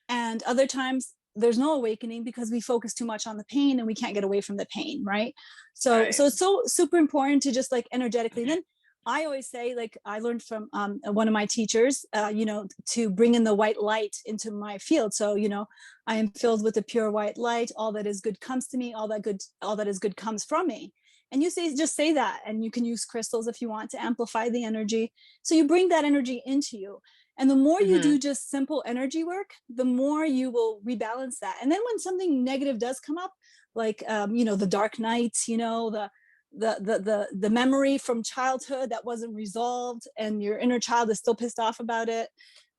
E: And other times there's no awakening because we focus too much on the pain and we can't get away from the pain, right? So it's so super important to just like energetically. Then I always say, like, I learned from one of my teachers, to bring in the white light into my field. So, I am filled with the pure white light. All that is good comes to me. All that is good comes from me. And you just say that, and you can use crystals if you want to amplify the energy. So you bring that energy into you. And the more you do just simple energy work, the more you will rebalance that. And then when something negative does come up, like, the dark nights, the memory from childhood that wasn't resolved and your inner child is still pissed off about it,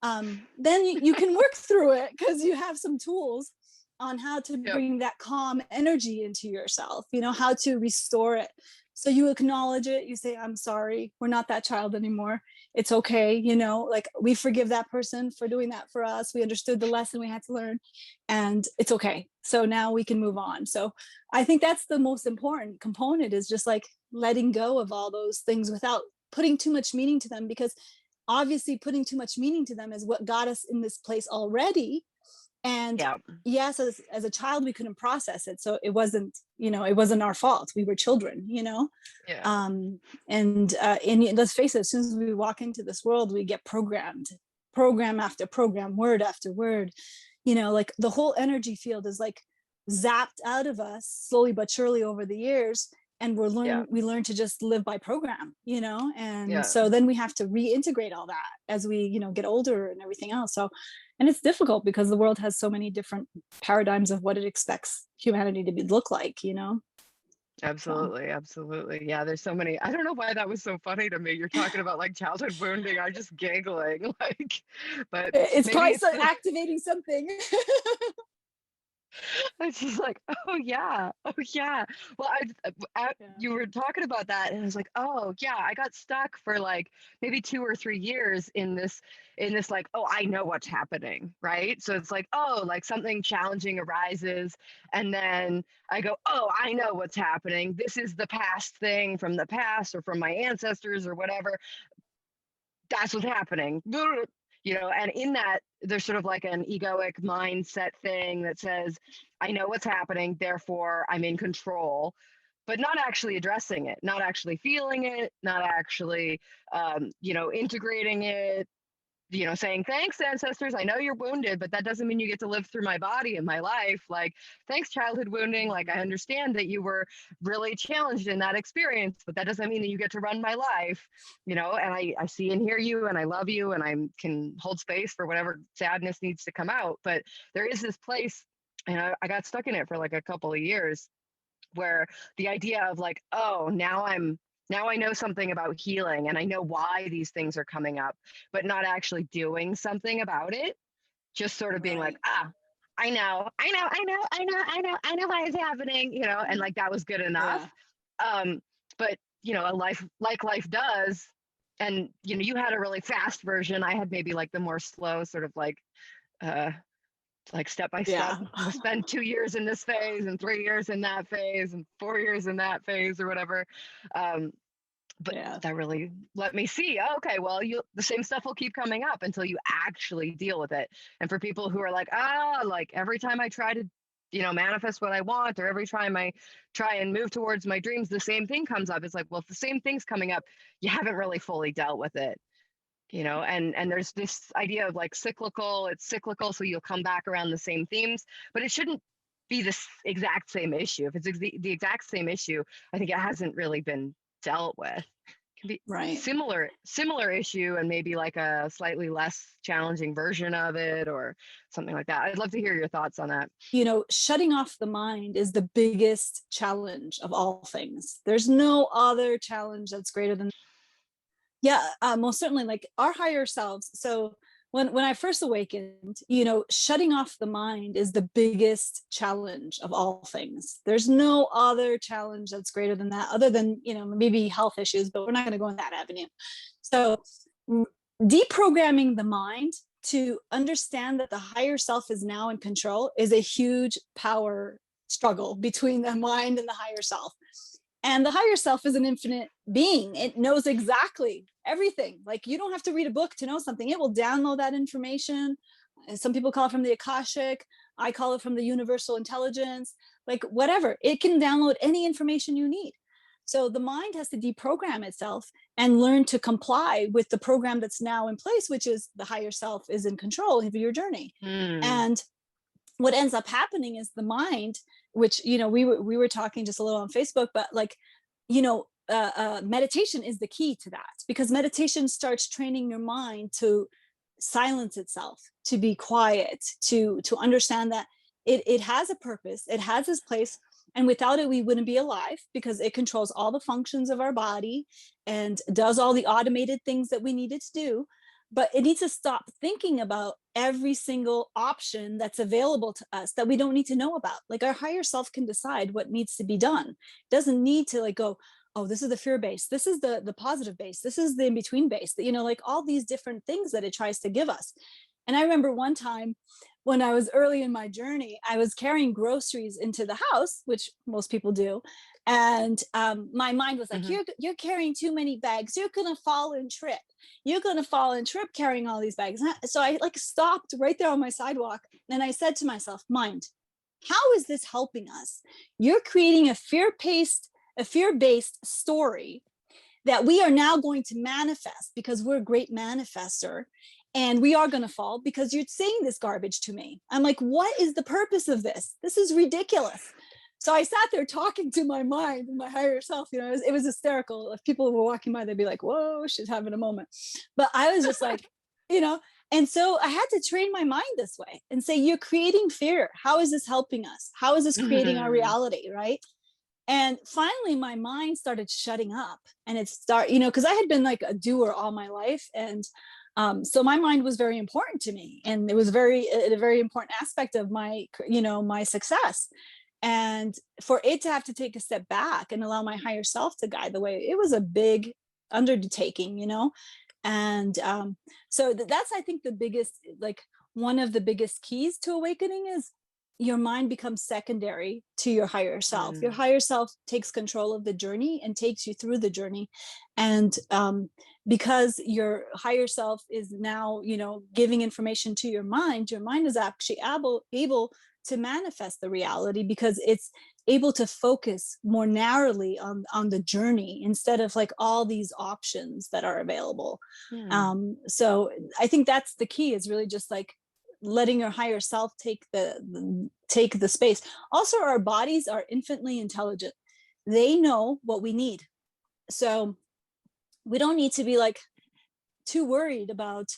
E: then you can work through it because you have some tools on how to bring that calm energy into yourself, how to restore it. So you acknowledge it, you say, I'm sorry, we're not that child anymore. It's okay, like, we forgive that person for doing that for us. We understood the lesson we had to learn, and it's okay. So now we can move on. So I think that's the most important component, is just like letting go of all those things without putting too much meaning to them, because obviously putting too much meaning to them is what got us in this place already. And yes, as a child, we couldn't process it. So it wasn't our fault. We were children, and let's face it, as soon as we walk into this world, we get programmed program after program, word after word, you know, like the whole energy field is like zapped out of us slowly but surely over the years. And we learn to just live by program, you know, and so then we have to reintegrate all that as we, you know, get older and everything else. So, and it's difficult because the world has so many different paradigms of what it expects humanity to look like, you know.
C: Absolutely. Absolutely. Yeah. There's so many. I don't know why that was so funny to me. You're talking about like childhood wounding. I'm just giggling like, but
E: it's probably activating something.
C: It's just like, oh yeah, oh yeah. Well, you were talking about that, and I was like, oh yeah, I got stuck for like maybe 2 or 3 years in this like, oh, I know what's happening, right? So it's like, oh, like something challenging arises, and then I go, oh, I know what's happening. This is the past thing from the past or from my ancestors or whatever. That's what's happening. You know, and in that, there's sort of like an egoic mindset thing that says, I know what's happening, therefore I'm in control, but not actually addressing it, not actually feeling it, not actually, you know, integrating it, you know, saying, thanks, ancestors, I know you're wounded, but that doesn't mean you get to live through my body and my life. Like, thanks, childhood wounding. Like, I understand that you were really challenged in that experience, but that doesn't mean that you get to run my life, you know, and I see and hear you and I love you and I can hold space for whatever sadness needs to come out. But there is this place, and I got stuck in it for like a couple of years, where the idea of like, oh, now I know something about healing and I know why these things are coming up, but not actually doing something about it. Just sort of being like, I know why it's happening, you know, and like that was good enough. But you know, a life like life does, and you know, you had a really fast version. I had maybe like the more slow sort of like step by step. We'll spend 2 years in this phase and 3 years in that phase and 4 years in that phase or whatever. But that really let me see, okay, well, the same stuff will keep coming up until you actually deal with it. And for people who are like, like every time I try to, you know, manifest what I want, or every time I try and move towards my dreams, the same thing comes up. It's like, well, if the same thing's coming up, you haven't really fully dealt with it. You know, and there's this idea of like cyclical, it's cyclical, so you'll come back around the same themes, but it shouldn't be this exact same issue. If it's the exact same issue, I think it hasn't really been dealt with. It can be similar issue and maybe like a slightly less challenging version of it or something like that. I'd love to hear your thoughts on that.
E: You know, shutting off the mind is the biggest challenge of all things. There's no other challenge that's greater than most certainly, like our higher selves. So when I first awakened, you know, shutting off the mind is the biggest challenge of all things. There's no other challenge that's greater than that, other than, you know, maybe health issues, but we're not going to go in that avenue. So deprogramming the mind to understand that the higher self is now in control is a huge power struggle between the mind and the higher self. And the higher self is an infinite being. It knows exactly everything. Like, you don't have to read a book to know something. It will download that information. Some people call it from the Akashic. I call it from the universal intelligence, like whatever. It can download any information you need. So the mind has to deprogram itself and learn to comply with the program that's now in place, which is the higher self is in control of your journey. And what ends up happening is the mind, which, you know, we were talking just a little on Facebook, but like, you know, meditation is the key to that, because meditation starts training your mind to silence itself, to be quiet, to understand that it has a purpose, it has its place, and without it we wouldn't be alive, because it controls all the functions of our body and does all the automated things that we needed to do. But it needs to stop thinking about every single option that's available to us that we don't need to know about. Like, our higher self can decide what needs to be done. It doesn't need to like go, oh, this is the fear base, this is the positive base, this is the in-between base, that, you know, like all these different things that it tries to give us. And I remember one time when I was early in my journey, I was carrying groceries into the house, which most people do. And my mind was like, you're carrying too many bags. You're going to fall and trip. You're going to fall and trip carrying all these bags. So I like stopped right there on my sidewalk. And I said to myself, mind, how is this helping us? You're creating a fear-based story that we are now going to manifest, because we're a great manifester. and we are going to fall because you're saying this garbage to me. I'm like, what is the purpose of this? This is ridiculous. So I sat there talking to my mind, my higher self. You know, it was hysterical. If people were walking by, they'd be like, whoa, she's having a moment. But I was just like, you know, and so I had to train my mind this way and say, you're creating fear. How is this helping us? How is this creating our reality? Right. And finally, my mind started shutting up, and you know, because I had been like a doer all my life. And so my mind was very important to me. And it was a very important aspect of my, you know, my success. And for it to have to take a step back and allow my higher self to guide the way, it was a big undertaking, you know? And so that's, I think, the biggest, like one of the biggest keys to awakening is your mind becomes secondary to your higher self. Your higher self takes control of the journey and takes you through the journey. And because your higher self is now, you know, giving information to your mind is actually able to manifest the reality, because it's able to focus more narrowly on the journey instead of like all these options that are available. So I think that's the key, is really just like letting your higher self take the space. Also, our bodies are infinitely intelligent. They know what we need. So we don't need to be like too worried about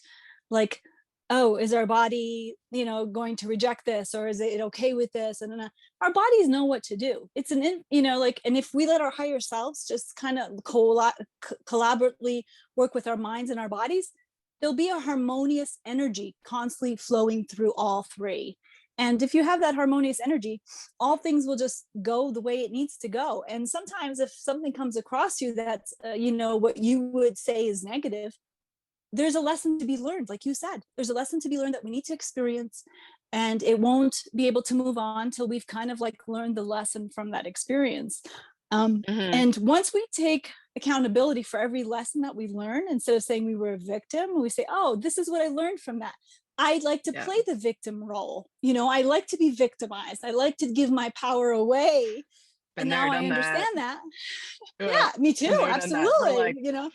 E: like, oh, is our body, you know, going to reject this, or is it okay with this? And our bodies know what to do. It's you know, like, and if we let our higher selves just kind of collaboratively work with our minds and our bodies, there'll be a harmonious energy constantly flowing through all three. And if you have that harmonious energy, all things will just go the way it needs to go. And sometimes if something comes across you that's, you know, what you would say is negative, there's a lesson to be learned. Like you said, there's a lesson to be learned that we need to experience, and it won't be able to move on till we've kind of like learned the lesson from that experience. And once we take accountability for every lesson that we learn, instead of saying we were a victim, we say, oh, this is what I learned from that. I like to play the victim role. You know, I like to be victimized. I like to give my power away. And now I understand that. Yeah, me too. Absolutely. Like... You know,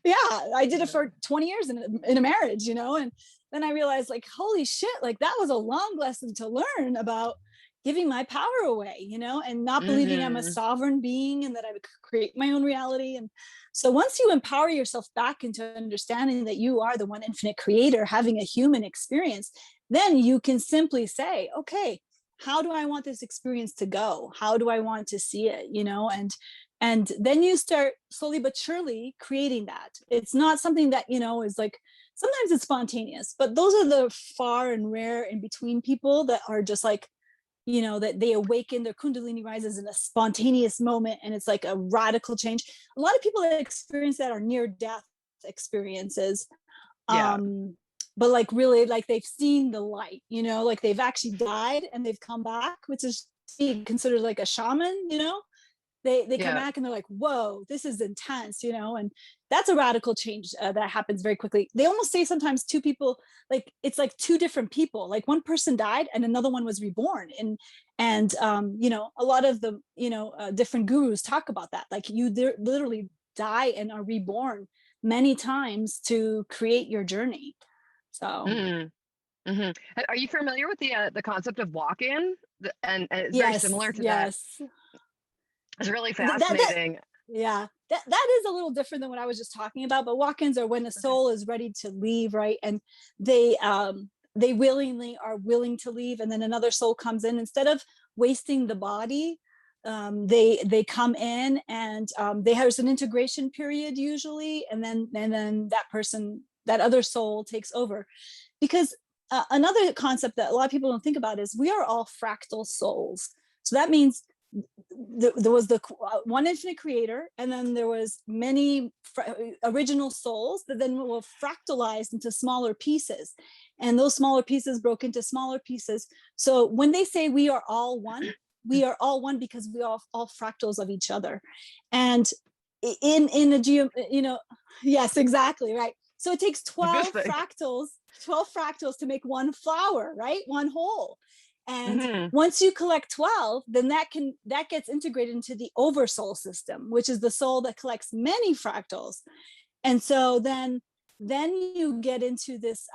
E: yeah, I did it for 20 years in a marriage, you know, and then I realized like, holy shit, like that was a long lesson to learn about giving my power away, you know, and not believing I'm a sovereign being and that I would create my own reality. And so once you empower yourself back into understanding that you are the one infinite creator having a human experience, then you can simply say, okay, how do I want this experience to go? How do I want to see it? You know, and then you start slowly but surely creating that. It's not something that, you know, is like, sometimes it's spontaneous, but those are the far and rare in between people that are just like, you know, that they awaken, their Kundalini rises in a spontaneous moment, and it's like a radical change. A lot of people that experience that are near death experiences. But like really, like they've seen the light, you know, like they've actually died and they've come back, which is considered like a shaman, you know. They come back and they're like, whoa, this is intense, you know, and that's a radical change that happens very quickly. They almost say sometimes two people, like it's like two different people, like one person died and another one was reborn. And you know, a lot of the, you know, different gurus talk about that. Like you literally die and are reborn many times to create your journey. So.
C: Are you familiar with the concept of walk-in? And it's very similar to that. It's really fascinating.
E: That is a little different than what I was just talking about. But walk-ins are when the soul is ready to leave, right? And they willingly are willing to leave, and then another soul comes in. Instead of wasting the body, they come in, and there's an integration period usually, and then that other soul takes over. Because another concept that a lot of people don't think about is we are all fractal souls. So that means there was the one infinite creator, and then there was many original souls that then were fractalized into smaller pieces, and those smaller pieces broke into smaller pieces. So when they say we are all one, we are all one because we are all fractals of each other. And in a you know, yes, exactly, right. So it takes 12 fractals to make one flower, right? One whole. And once you collect 12, then that gets integrated into the oversoul system, which is the soul that collects many fractals. And so then then you get into this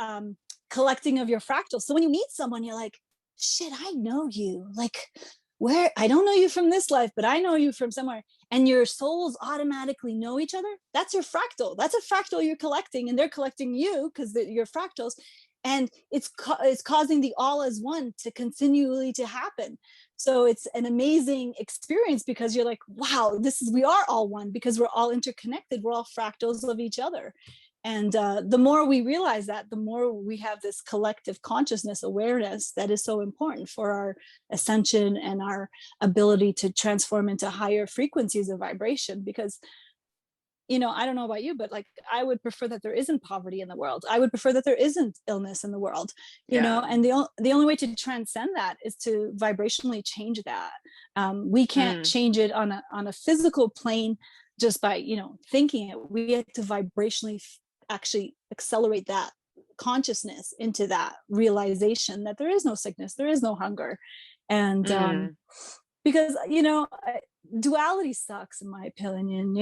E: collecting of your fractals. So when you meet someone, you're like, shit, I know you. Like, where I don't know you from this life, but I know you from somewhere. And your souls automatically know each other. That's your fractal. That's a fractal you're collecting, and they're collecting you because you're fractals. And it's causing the all as one to continually to happen. So it's an amazing experience because you're like, wow, we are all one because we're all interconnected. We're all fractals of each other. And the more we realize that, the more we have this collective consciousness awareness that is so important for our ascension and our ability to transform into higher frequencies of vibration. Because, I don't know about you, but like, I would prefer that there isn't poverty in the world. I would prefer that there isn't illness in the world, and the only way to transcend that is to vibrationally change that. We can't change it on a physical plane just by, thinking it. We have to vibrationally actually accelerate that consciousness into that realization that there is no sickness, there is no hunger. And because duality sucks, in my opinion.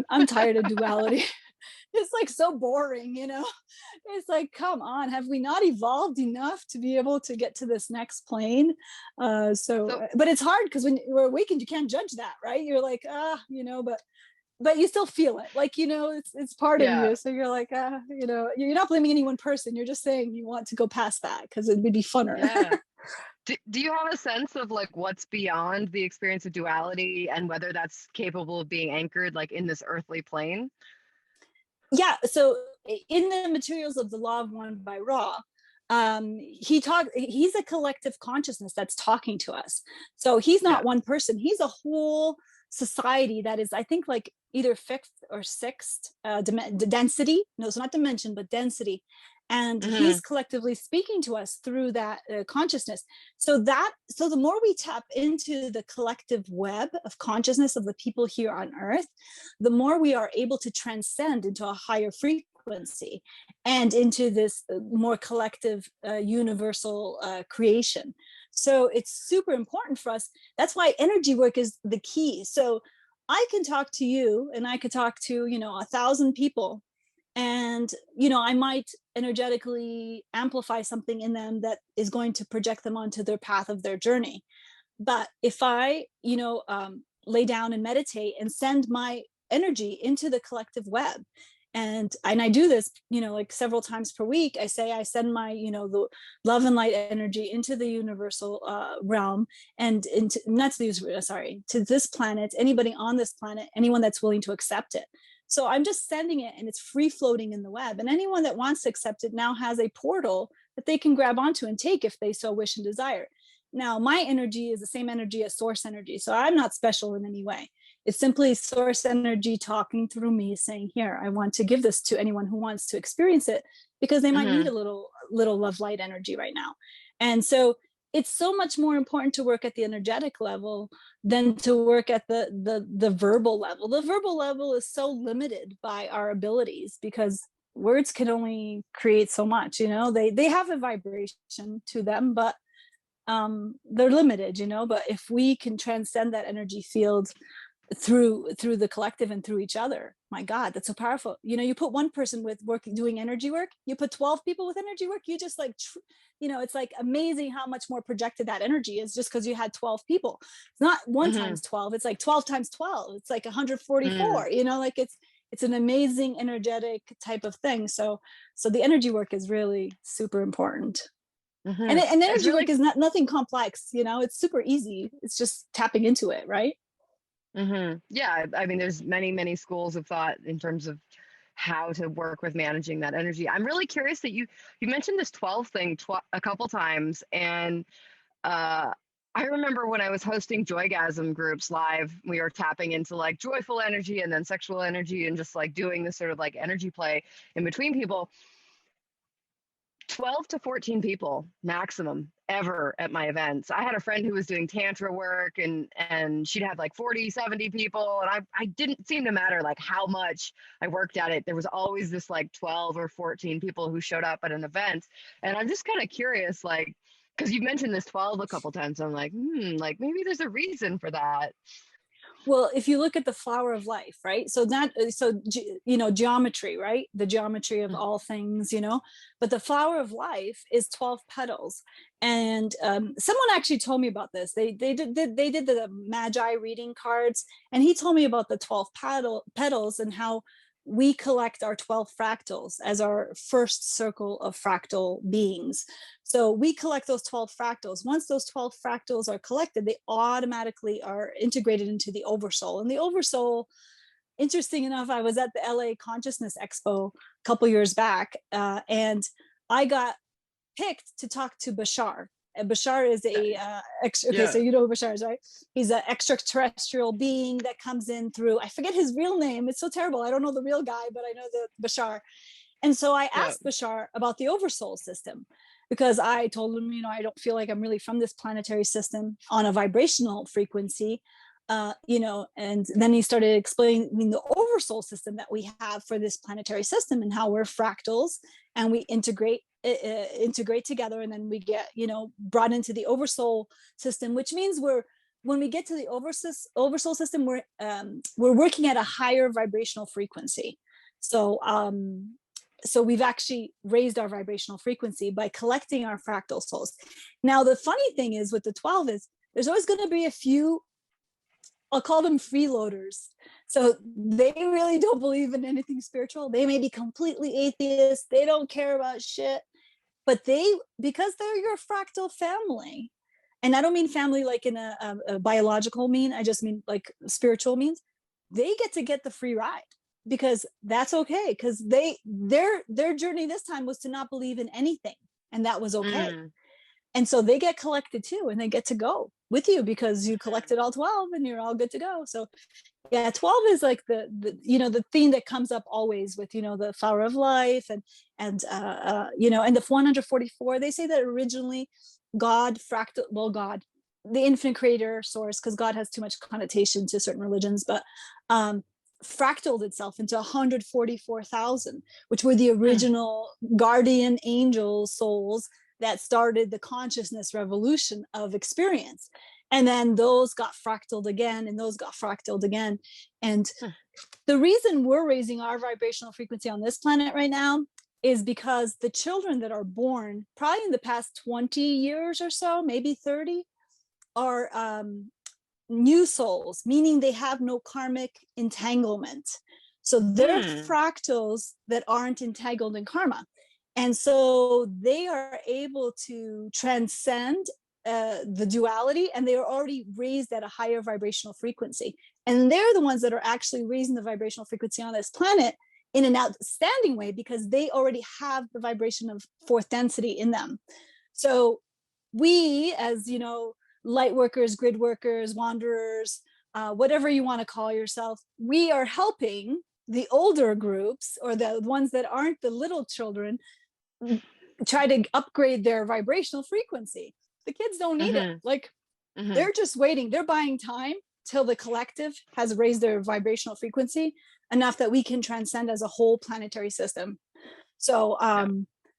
E: I'm tired of duality. It's like so boring. It's like, come on, have we not evolved enough to be able to get to this next plane? But it's hard because when you're awakened, you can't judge that, right? You're like, but you still feel it, like, it's part of you. So you're like, you're not blaming any one person. You're just saying you want to go past that because it would be funner.
C: Yeah. Do you have a sense of like what's beyond the experience of duality and whether that's capable of being anchored like in this earthly plane?
E: Yeah. So in the materials of the Law of One by Ra, he's a collective consciousness that's talking to us. So he's not one person. He's a whole society that is, I think, like either fifth or sixth density. No, it's not dimension, but density. And he's collectively speaking to us through that consciousness. So the more we tap into the collective web of consciousness of the people here on Earth, the more we are able to transcend into a higher frequency and into this more collective universal creation. So it's super important for us. That's why energy work is the key. So I can talk to you and I could talk to, 1,000 people, and, I might energetically amplify something in them that is going to project them onto their path of their journey. But if I, lay down and meditate and send my energy into the collective web, and I do this, like several times per week, I send my, the love and light energy into the universal realm and to this planet, anybody on this planet, anyone that's willing to accept it. So I'm just sending it and it's free floating in the web. And anyone that wants to accept it now has a portal that they can grab onto and take if they so wish and desire. Now, my energy is the same energy as source energy. So I'm not special in any way. It's simply source energy talking through me saying, here, I want to give this to anyone who wants to experience it because they might need a little love light energy right now. And so it's so much more important to work at the energetic level than to work at the verbal level. The verbal level is so limited by our abilities because words can only create so much, they have a vibration to them, but they're limited, but if we can transcend that energy field through the collective and through each other, my God, that's so powerful. You put one person with doing energy work, you put 12 people with energy work, you just like, it's like amazing how much more projected that energy is just because you had 12 people. It's not one times 12, it's like 12 times 12. It's like 144, like it's an amazing energetic type of thing. So the energy work is really super important. And energy work is nothing complex, it's super easy. It's just tapping into it, right?
C: Yeah, I mean, there's many schools of thought in terms of how to work with managing that energy. I'm really curious that you mentioned this 12 thing a couple times, and I remember when I was hosting Joygasm groups live, we were tapping into like joyful energy and then sexual energy and just like doing this sort of like energy play in between people. 12 to 14 people maximum ever at my events. I had a friend who was doing Tantra work and she'd have like 40, 70 people. And I didn't seem to matter like how much I worked at it. There was always this like 12 or 14 people who showed up at an event. And I'm just kind of curious, like, because you mentioned this 12 a couple times. I'm like, like maybe there's a reason for that.
E: Well, if you look at the flower of life, right? So geometry, right? The geometry of all things, but the flower of life is 12 petals. And someone actually told me about this. They did the Magi reading cards, and he told me about the 12 petals and how we collect our 12 fractals as our first circle of fractal beings. So we collect those 12 fractals. Once those 12 fractals are collected, they automatically are integrated into the oversoul. And the oversoul, interesting enough, I was at the LA Consciousness Expo a couple years back, and I got picked to talk to Bashar. And Bashar is so you know who Bashar is, right? He's an extraterrestrial being that comes in through, I forget his real name. It's so terrible. I don't know the real guy, but I know the Bashar. And so I asked Bashar about the oversoul system, because I told him, I don't feel like I'm really from this planetary system on a vibrational frequency. And then he started explaining the oversoul system that we have for this planetary system, and how we're fractals and we integrate together, and then we get brought into the oversoul system, which means when we get to the oversoul system, we're working at a higher vibrational frequency. So we've actually raised our vibrational frequency by collecting our fractal souls. Now the funny thing is with the 12 is there's always going to be a few, I'll call them freeloaders. So they really don't believe in anything spiritual. They may be completely atheist. They don't care about shit. But because they're your fractal family, and I don't mean family like in a biological mean, I just mean like spiritual means, they get the free ride, because that's okay. Because their journey this time was to not believe in anything, and that was okay. And so they get collected too, and they get to go with you because you collected all 12 and you're all good to go. So yeah, 12 is like the theme that comes up always with, the flower of life and the 144, they say that originally God, the infinite creator source, because God has too much connotation to certain religions, but fractaled itself into 144,000, which were the original guardian angel souls that started the consciousness revolution of experience. And then those got fractaled again, and those got fractaled again. And the reason we're raising our vibrational frequency on this planet right now is because the children that are born probably in the past 20 years or so, maybe 30, are new souls, meaning they have no karmic entanglement. So they're fractals that aren't entangled in karma. And so they are able to transcend the duality, and they are already raised at a higher vibrational frequency. And they're the ones that are actually raising the vibrational frequency on this planet in an outstanding way, because they already have the vibration of fourth density in them. So we, as light workers, grid workers, wanderers, whatever you want to call yourself, we are helping the older groups, or the ones that aren't the little children, try to upgrade their vibrational frequency. The kids don't need it. They're just waiting. They're buying time till the collective has raised their vibrational frequency enough that we can transcend as a whole planetary system. So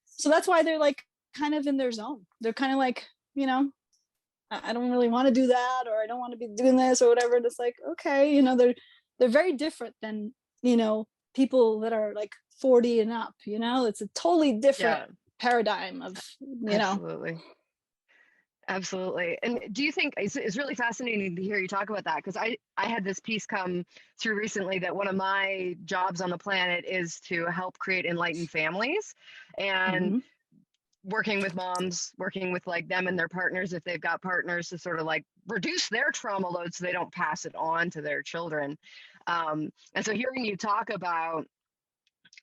E: so that's why they're like kind of in their zone. They're kind of like, I don't really want to do that, or I don't want to be doing this or whatever. And it's like, okay, they're very different than people that are like 40 and up. It's a totally different paradigm of
C: Absolutely. And do you think it's really fascinating to hear you talk about that? Because I had this piece come through recently that one of my jobs on the planet is to help create enlightened families, and working with moms, working with like them and their partners, if they've got partners, to sort of like reduce their trauma load so they don't pass it on to their children. And so hearing you talk about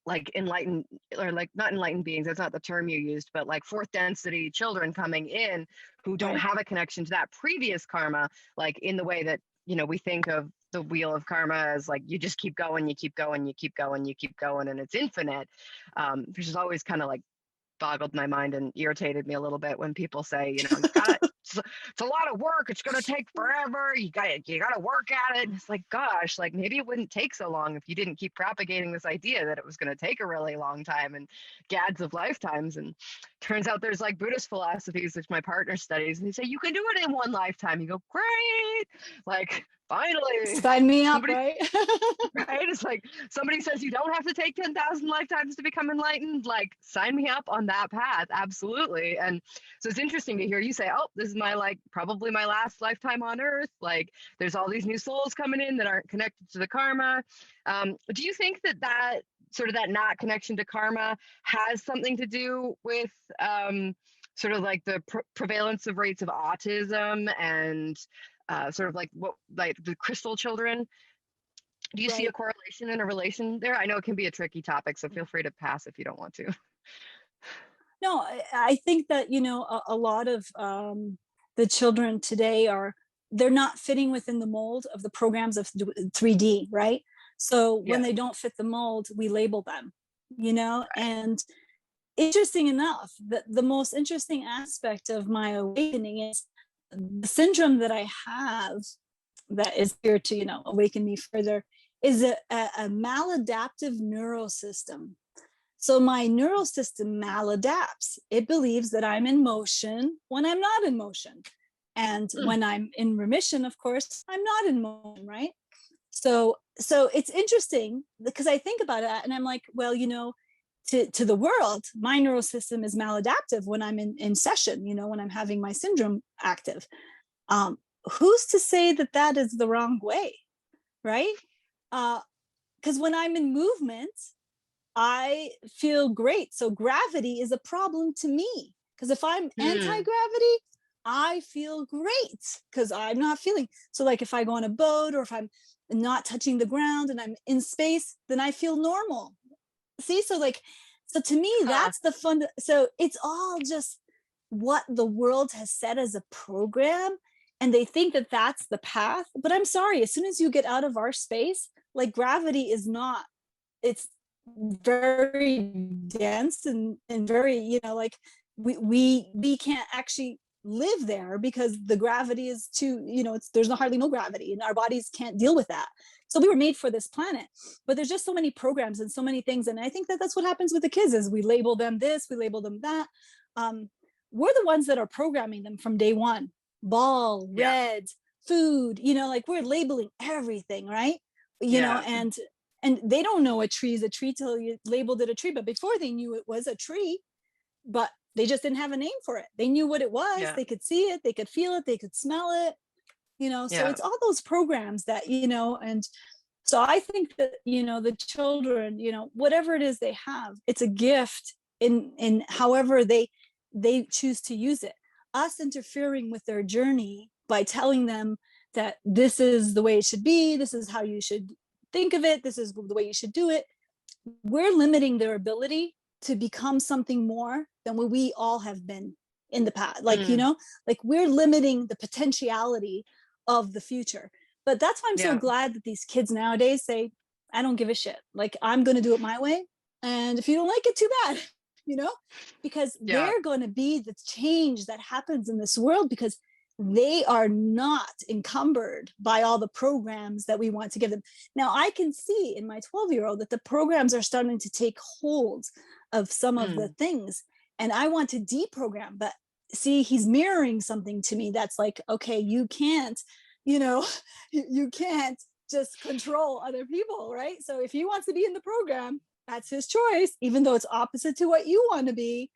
C: like enlightened, or like not enlightened beings, that's not the term you used, but like fourth density children coming in who don't have a connection to that previous karma, like in the way that, we think of the wheel of karma as like, you just keep going, you keep going, you keep going, you keep going, and it's infinite, which is always kind of like boggled my mind and irritated me a little bit when people say, it's a lot of work, it's going to take forever, you got to work at it. And it's like, gosh, like maybe it wouldn't take so long if you didn't keep propagating this idea that it was going to take a really long time and gads of lifetimes. And turns out there's like Buddhist philosophies, which my partner studies, and they say you can do it in one lifetime. You go, great, like finally
E: sign me up,
C: somebody,
E: right?
C: right? It's like somebody says you don't have to take 10,000 lifetimes to become enlightened. Like, sign me up on that path. Absolutely. And so it's interesting to hear you say, oh, this is my, like, probably my last lifetime on earth. Like, there's all these new souls coming in that aren't connected to the karma. Do you think that sort of that not connection to karma has something to do with sort of like the prevalence of rates of autism and sort of like the crystal children? Do you see a correlation and a relation there? I know it can be a tricky topic, so feel free to pass if you don't want to.
E: No, I think that, a lot of the children today they're not fitting within the mold of the programs of 3D, right? So when they don't fit the mold, we label them, and interesting enough, the most interesting aspect of my awakening is the syndrome that I have that is here to, awaken me further is a maladaptive neural system. So my neural system maladapts. It believes that I'm in motion when I'm not in motion. And when I'm in remission, of course, I'm not in motion, right? So it's interesting because I think about it and I'm like, well, to the world, my neural system is maladaptive when I'm in session, when I'm having my syndrome active. Who's to say that is the wrong way, right? Because when I'm in movement, I feel great. So gravity is a problem to me because if I'm anti-gravity, I feel great because I'm not feeling. So like if I go on a boat or if I'm not touching the ground and I'm in space, then I feel normal. See, so to me, that's the fun. So it's all just what the world has set as a program. And they think that that's the path. But I'm sorry, as soon as you get out of our space, like gravity is not, it's very dense and very, like we can't actually live there because the gravity is too, there's hardly no gravity and our bodies can't deal with that. So we were made for this planet, but there's just so many programs and so many things. And I think that that's what happens with the kids is we label them this, we label them that. We're the ones that are programming them from day one. Ball, red, food, like we're labeling everything, right? And they don't know a tree is a tree till you labeled it a tree. But before they knew it was a tree, but they just didn't have a name for it. They knew what it was. Yeah. They could see it. They could feel it. They could smell it, so it's all those programs that, and so I think that, the children, whatever it is they have, it's a gift in however they choose to use it. Us interfering with their journey by telling them that this is the way it should be. This is how you should think of it. This is the way you should do it. We're limiting their ability to become something more than what we all have been in the past. Like, we're limiting the potentiality of the future. But that's why I'm so glad that these kids nowadays say, I don't give a shit. Like, I'm going to do it my way. And if you don't like it, too bad, because they're going to be the change that happens in this world because they are not encumbered by all the programs that we want to give them. Now, I can see in my 12-year-old that the programs are starting to take hold of some of the things. And I want to deprogram, but see, he's mirroring something to me that's like, okay, you can't, you can't just control other people, right? So if he wants to be in the program, that's his choice, even though it's opposite to what you want to be.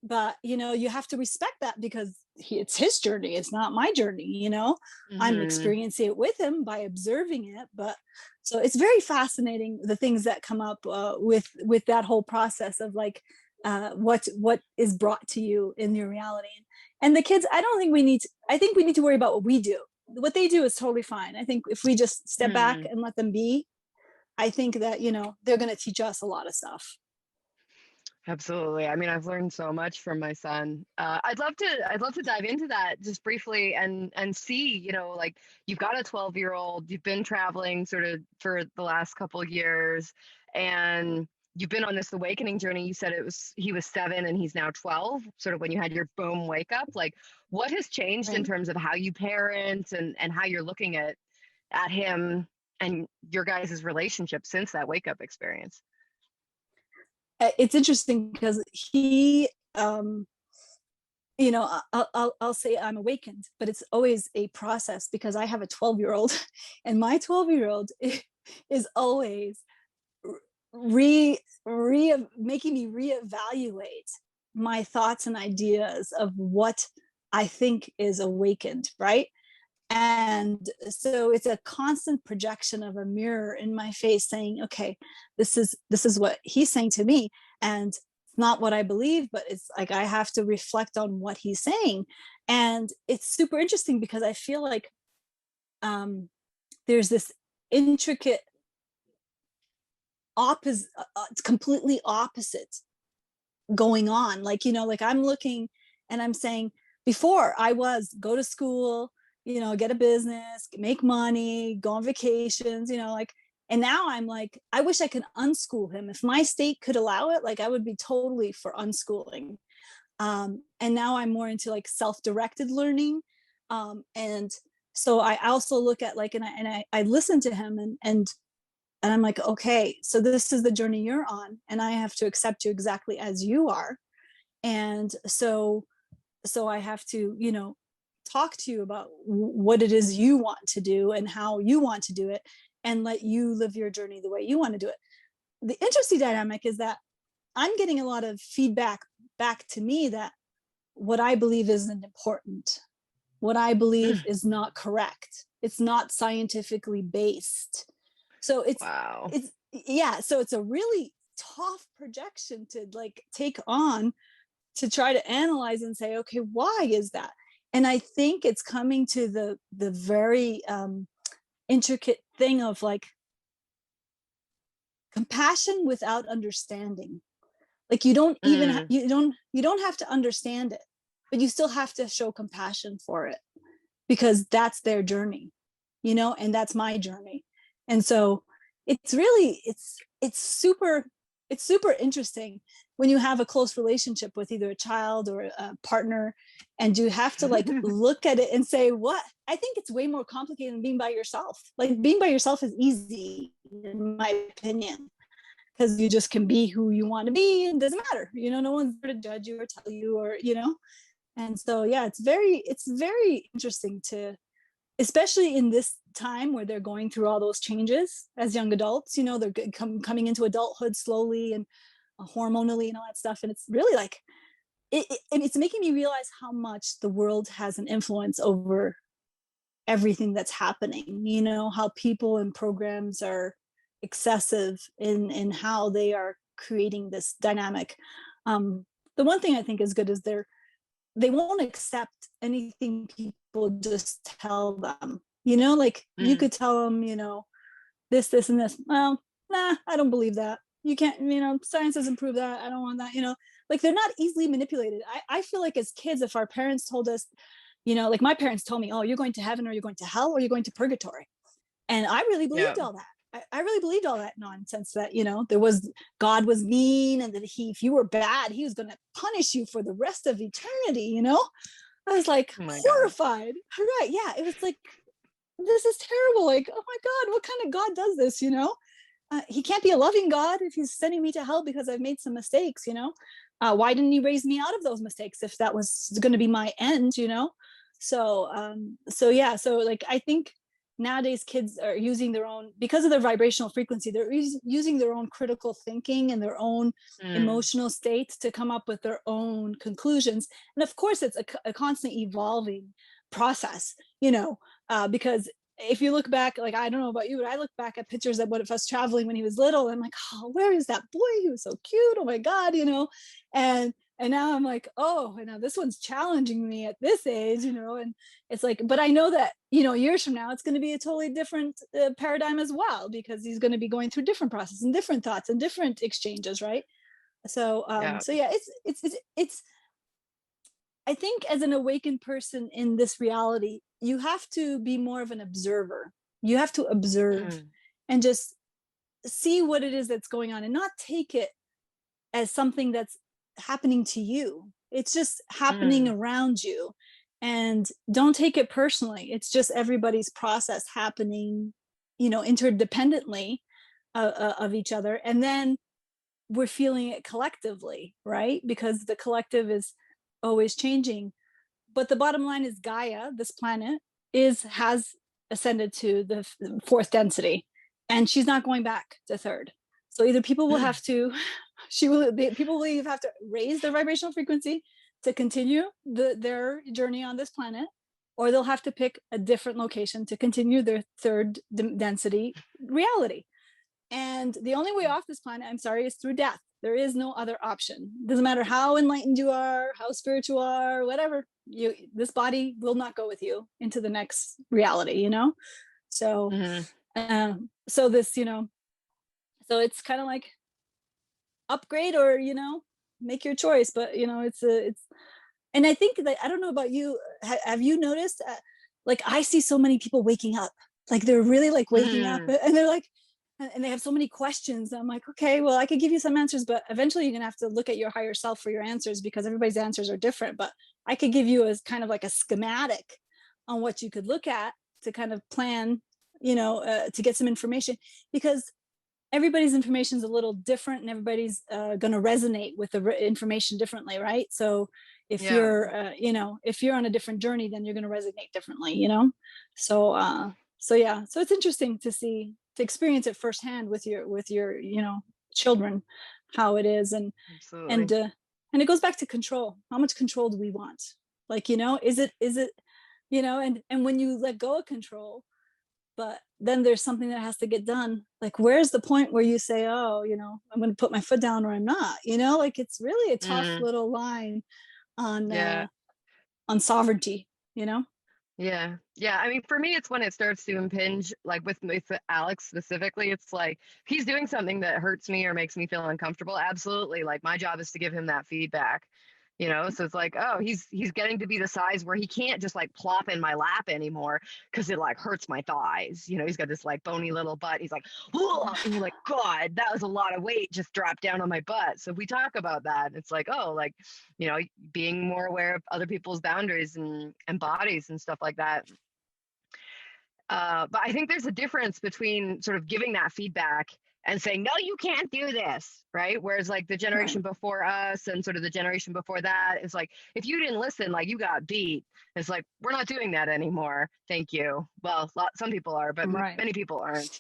E: But, you have to respect that because it's his journey. It's not my journey, I'm experiencing it with him by observing it. But so it's very fascinating, the things that come up with that whole process of like, what is brought to you in your reality. And the kids, I think we need to worry about what we do. What they do is totally fine. I think if we just step back and let them be, I think that, they're going to teach us a lot of stuff.
C: Absolutely. I mean, I've learned so much from my son. I'd love to dive into that just briefly and see, like you've got a 12-year-old, you've been traveling sort of for the last couple of years, and you've been on this awakening journey. You said he was 7 and he's now 12, sort of when you had your boom wake up. Like, what has changed in terms of how you parent and how you're looking at him and your guys' relationship since that wake up experience?
E: It's interesting because he you know, I'll say I'm awakened, but it's always a process because I have a 12-year-old and my 12-year-old is always making me reevaluate my thoughts and ideas of what I think is awakened, right? And so it's a constant projection of a mirror in my face saying, okay, this is what he's saying to me. And it's not what I believe, but it's like I have to reflect on what he's saying. And it's super interesting because I feel like there's this intricate opposite, it's completely opposite going on. Like, you know, like I'm looking and I'm saying, before I was go to school, you know, get a business, make money, go on vacations, you know, like, and now I'm like, I wish I could unschool him. If my state could allow it, like I would be totally for unschooling. And now I'm more into like self-directed learning. And so I also look at like, and I listen to him and I'm like, okay, so this is the journey you're on, and I have to accept you exactly as you are. And so I have to, you know, talk to you about what it is you want to do and how you want to do it, and let you live your journey the way you want to do it. The interesting dynamic is that I'm getting a lot of feedback back to me that what I believe isn't important, what I believe is not correct, it's not scientifically based. So it's yeah, so it's a really tough projection to like take on, to try to analyze and say, okay, why is that? And I think it's coming to the very intricate thing of like compassion without understanding. Like you don't even you don't have to understand it, but you still have to show compassion for it because that's their journey, you know, and that's my journey. And so it's really it's super interesting when you have a close relationship with either a child or a partner, and you have to like look at it and say, what? I think it's way more complicated than being by yourself. Like being by yourself is easy, in my opinion, because you just can be who you want to be and it doesn't matter, you know, no one's there to judge you or tell you, or, you know. And so, yeah, it's very interesting to, especially in this time where they're going through all those changes as young adults, you know, they're coming into adulthood slowly and hormonally and all that stuff. And it's really like, it's making me realize how much the world has an influence over everything that's happening, you know, how people and programs are excessive in how they are creating this dynamic. The one thing I think is good is they won't accept anything people just tell them, you know, like you could tell them, you know, this and this. Well, nah, I don't believe that. You can't, you know, science doesn't prove that. I don't want that, you know, like they're not easily manipulated. I feel like as kids, if our parents told us, you know, like my parents told me, oh, you're going to heaven or you're going to hell or you're going to purgatory. And I really believed all that. I really believed all that nonsense that, you know, God was mean and that if you were bad, he was going to punish you for the rest of eternity, you know? I was like horrified. Right. Yeah. It was like, this is terrible. Like, oh my God, what kind of God does this, you know? He can't be a loving God if he's sending me to hell because I've made some mistakes, you know? Why didn't he raise me out of those mistakes if that was going to be my end, you know? So yeah. So like, I think nowadays kids are using their own, because of their vibrational frequency, they're using their own critical thinking and their own emotional states to come up with their own conclusions. And of course it's a constant evolving process, you know, because if you look back, like, I don't know about you, but I look back at pictures of us traveling when he was little, and I'm like, oh, where is that boy? He was so cute. Oh my God, you know? And now I'm like, oh, and now this one's challenging me at this age, you know? And it's like, but I know that, you know, years from now, it's going to be a totally different paradigm as well, because he's going to be going through different processes and different thoughts and different exchanges. Right. So, so yeah, it's, I think as an awakened person in this reality, you have to be more of an observer. You have to observe and just see what it is that's going on and not take it as something that's happening to you. It's just happening around you, and don't take it personally. It's just everybody's process happening, you know, interdependently of each other. And then we're feeling it collectively, right? Because the collective is always changing. But the bottom line is Gaia, this planet, has ascended to the fourth density, and she's not going back to third. So either people will have to, people will either have to raise their vibrational frequency to continue their journey on this planet, or they'll have to pick a different location to continue their third density reality. And the only way off this planet, I'm sorry, is through death. There is no other option. Doesn't matter how enlightened you are, how spiritual you are, whatever, this body will not go with you into the next reality, you know? So, so this, you know, so it's kind of like upgrade or, you know, make your choice. But, you know, it's, and I think that, I don't know about you, have you noticed, like, I see so many people waking up, like they're really like waking up, and they're like, and they have so many questions. I'm like, okay, well, I could give you some answers, but eventually you're gonna have to look at your higher self for your answers, because everybody's answers are different. But I could give you as kind of like a schematic on what you could look at to kind of plan, you know, to get some information, because everybody's information is a little different, and everybody's going to resonate with the information differently, right? So if you're, you know, if you're on a different journey, then you're going to resonate differently, you know? So, so yeah, so it's interesting to see, to experience it firsthand with your, you know, children, how it is. And it goes back to control. How much control do we want? Like, you know, is it, you know, and when you let go of control, but then there's something that has to get done. Like, where's the point where you say, oh, you know, I'm going to put my foot down or I'm not, you know, like, it's really a tough little line on sovereignty, you know?
C: Yeah. I mean, for me, it's when it starts to impinge, like with Alex specifically, it's like he's doing something that hurts me or makes me feel uncomfortable. Absolutely. Like, my job is to give him that feedback, you know? So it's like, oh, he's getting to be the size where he can't just like plop in my lap anymore because it like hurts my thighs. You know, he's got this like bony little butt. He's like, oh, and you're like, God, that was a lot of weight just dropped down on my butt. So we talk about that. It's like, oh, like, you know, being more aware of other people's boundaries and bodies and stuff like that. But I think there's a difference between sort of giving that feedback and saying, no, you can't do this, right? Whereas like the generation before us and sort of the generation before that, it's like, if you didn't listen, like, you got beat. It's like, we're not doing that anymore. Thank you. Well, some people are, but many people aren't.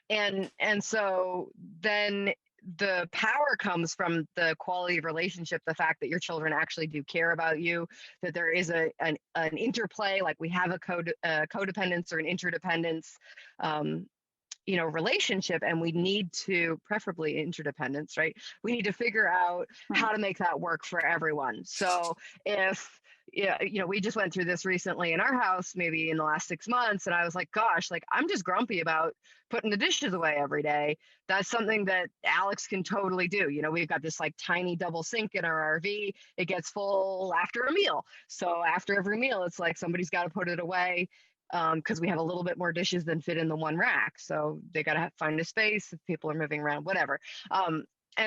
C: And so then the power comes from the quality of relationship, the fact that your children actually do care about you, that there is an interplay, like we have a codependence or an interdependence, you know, relationship, and we need to, preferably interdependence, right? We need to figure out how to make that work for everyone. So if, you know, we just went through this recently in our house, maybe in the last 6 months, and I was like, gosh, like, I'm just grumpy about putting the dishes away every day. That's something that Alex can totally do. You know, we've got this like tiny double sink in our RV. It gets full after a meal. So after every meal, it's like somebody's got to put it away, because we have a little bit more dishes than fit in the one rack. So they got to find a space if people are moving around, whatever.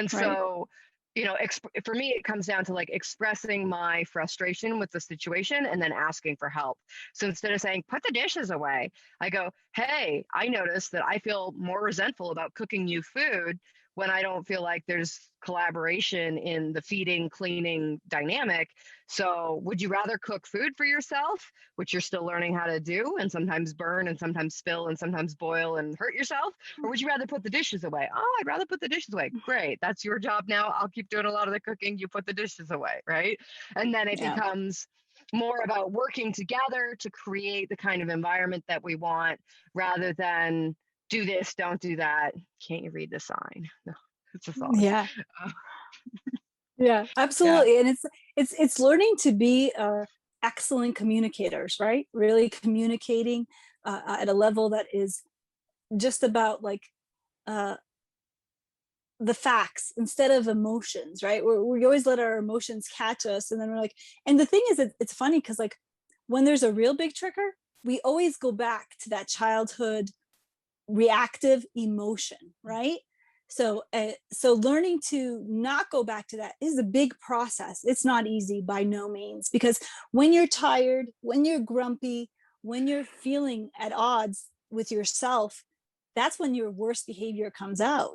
C: So, you know, for me, it comes down to like expressing my frustration with the situation and then asking for help. So instead of saying, put the dishes away, I go, hey, I noticed that I feel more resentful about cooking you food when I don't feel like there's collaboration in the feeding, cleaning dynamic. So would you rather cook food for yourself, which you're still learning how to do, and sometimes burn and sometimes spill and sometimes boil and hurt yourself? Or would you rather put the dishes away? Oh, I'd rather put the dishes away. Great. That's your job now. I'll keep doing a lot of the cooking. You put the dishes away, right? And then it becomes more about working together to create the kind of environment that we want, rather than do this, don't do that. Can't you read the sign? No, it's a song.
E: Yeah, absolutely. And it's learning to be excellent communicators, right? Really communicating at a level that is just about like the facts instead of emotions, right? We always let our emotions catch us, and then we're like, and the thing is, it's funny because like when there's a real big trigger, we always go back to that childhood reactive emotion, right? So learning to not go back to that is a big process. It's not easy by no means, because when you're tired, when you're grumpy, when you're feeling at odds with yourself, that's when your worst behavior comes out,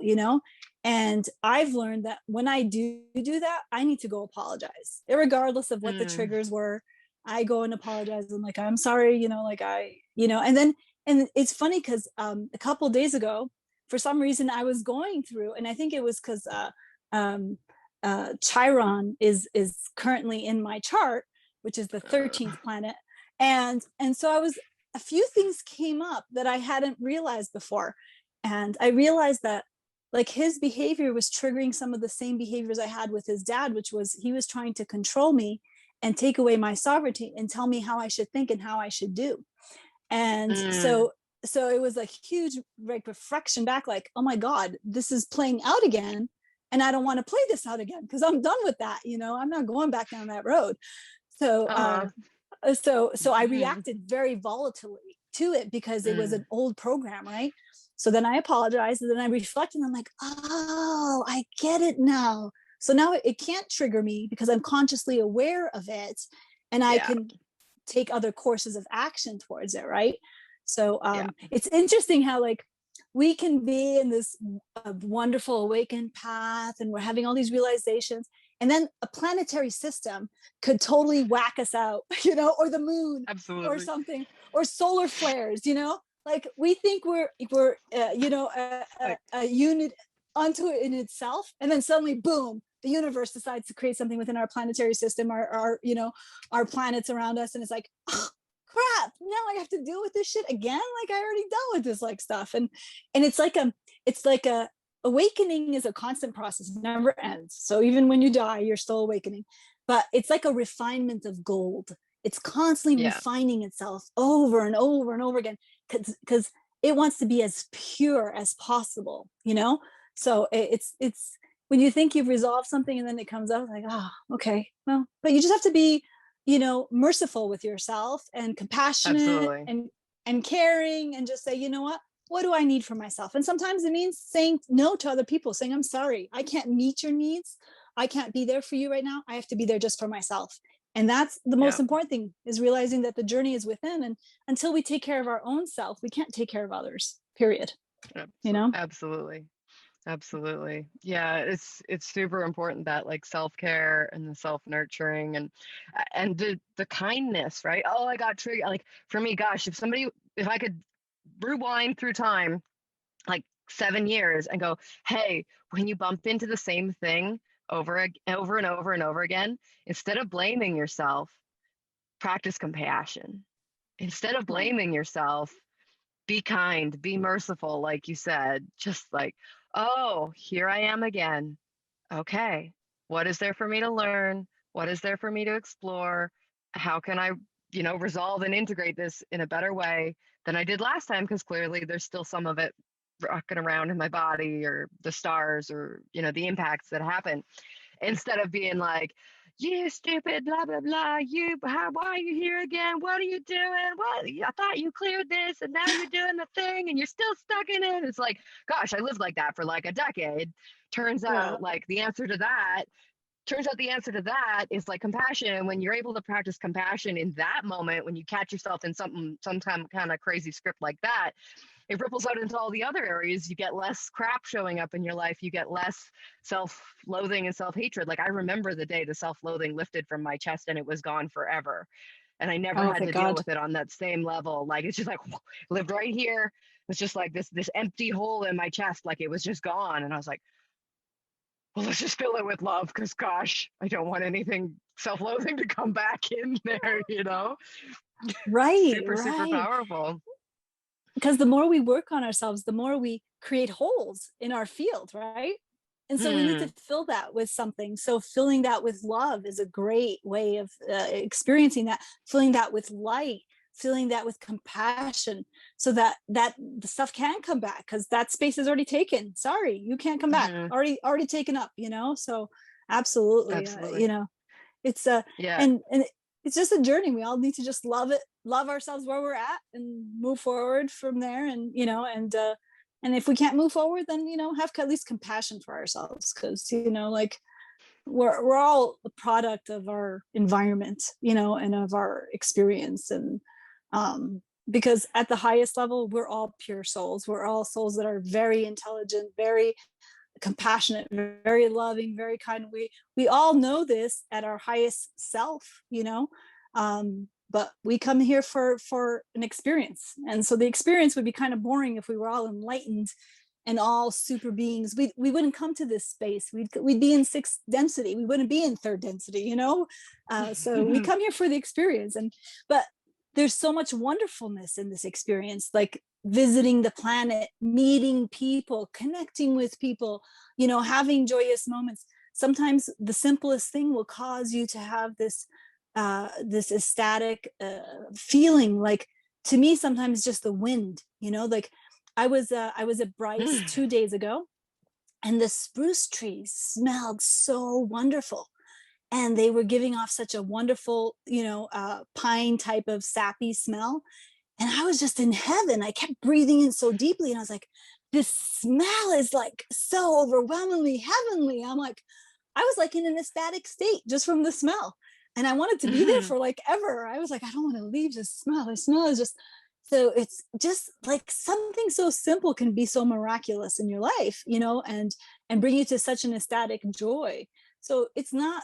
E: and I've learned that when I do that, I need to go apologize, regardless of what the triggers were. I go and apologize. I'm like, I'm sorry, and it's funny because a couple of days ago, for some reason, I was going through, and I think it was because Chiron is currently in my chart, which is the 13th planet, and so a few things came up that I hadn't realized before, and I realized that like his behavior was triggering some of the same behaviors I had with his dad, which was he was trying to control me and take away my sovereignty and tell me how I should think and how I should do. And so it was a huge like reflection back, like, oh my God, this is playing out again. And I don't want to play this out again because I'm done with that. I'm not going back down that road. So, so I reacted very volatilely to it because it was an old program, right? So then I apologized, and then I reflected, and I'm like, oh, I get it now. So now it can't trigger me because I'm consciously aware of it, and I can take other courses of action towards it, right? So it's interesting how like we can be in this wonderful awakened path, and we're having all these realizations, and then a planetary system could totally whack us out, or the moon, or something, or solar flares, like we think we're a unit unto it in itself, and then suddenly, boom, the universe decides to create something within our planetary system, our planets around us, and it's like, oh, crap, now I have to deal with this shit again. Like I already dealt with this like stuff, and it's like a awakening is a constant process, it never ends. So even when you die, you're still awakening, but it's like a refinement of gold. It's constantly refining itself over and over and over again because it wants to be as pure as possible, so it's when you think you've resolved something and then it comes out like, oh, okay, well, but you just have to be merciful with yourself and compassionate and caring, and just say, what do I need for myself? And sometimes it means saying no to other people, saying, I'm sorry, I can't meet your needs, I can't be there for you right now, I have to be there just for myself. And that's the most important thing, is realizing that the journey is within, and until we take care of our own self, we can't take care of others, period.
C: Absolutely. Yeah, it's super important, that like self-care and the self-nurturing and the kindness, right? Oh, I got triggered. Like for me, gosh, if I could rewind through time like 7 years and go, hey, when you bump into the same thing over and over and over again, instead of blaming yourself, practice compassion. Instead of blaming yourself, be kind, be merciful, like you said, just like, oh, here I am again. Okay, what is there for me to learn? What is there for me to explore? How can I, resolve and integrate this in a better way than I did last time? Because clearly there's still some of it rocking around in my body, or the stars, or, the impacts that happen. Instead of being like, you stupid, blah, blah, blah, why are you here again? What are you doing? What? I thought you cleared this, and now you're doing the thing, and you're still stuck in it. It's like, gosh, I lived like that for like a decade. Turns out the answer to that is like compassion. When you're able to practice compassion in that moment, when you catch yourself in some kind of crazy script like that, it ripples out into all the other areas. You get less crap showing up in your life. You get less self-loathing and self-hatred. Like I remember the day the self-loathing lifted from my chest and it was gone forever. And I never had to deal with it on that same level. Like, it's just like, lived right here. It's just like this empty hole in my chest. Like it was just gone. And I was like, well, let's just fill it with love. Cause gosh, I don't want anything self-loathing to come back in there,
E: Right.
C: Super powerful.
E: Because the more we work on ourselves, the more we create holes in our field, right? And so we need to fill that with something. So filling that with love is a great way of experiencing that, filling that with light, filling that with compassion, so that the stuff can come back, because that space is already taken. Sorry, you can't come back. Already taken up, So absolutely. It's and it's just a journey. We all need to just love ourselves where we're at, and move forward from there. And and if we can't move forward, then have at least compassion for ourselves, because like we're all a product of our environment, and of our experience. And because at the highest level, we're all pure souls. We're all souls that are very intelligent, very compassionate, very loving, very kind. We all know this at our highest self, but we come here for an experience. And so the experience would be kind of boring if we were all enlightened and all super beings. We wouldn't come to this space. We'd be in sixth density. We wouldn't be in third density, So we come here for the experience. But there's so much wonderfulness in this experience, like visiting the planet, meeting people, connecting with people, having joyous moments. Sometimes the simplest thing will cause you to have this ecstatic feeling. Like, to me, sometimes just the wind, like I was at Bryce 2 days ago, and the spruce trees smelled so wonderful. And they were giving off such a wonderful, pine type of sappy smell. And I was just in heaven. I kept breathing in so deeply. And I was like, this smell is like so overwhelmingly heavenly. I was like in an ecstatic state just from the smell. And I wanted to be there for like ever. I was like, I don't want to leave this smell. The smell is just, so it's just like something so simple can be so miraculous in your life, and bring you to such an ecstatic joy. So it's not,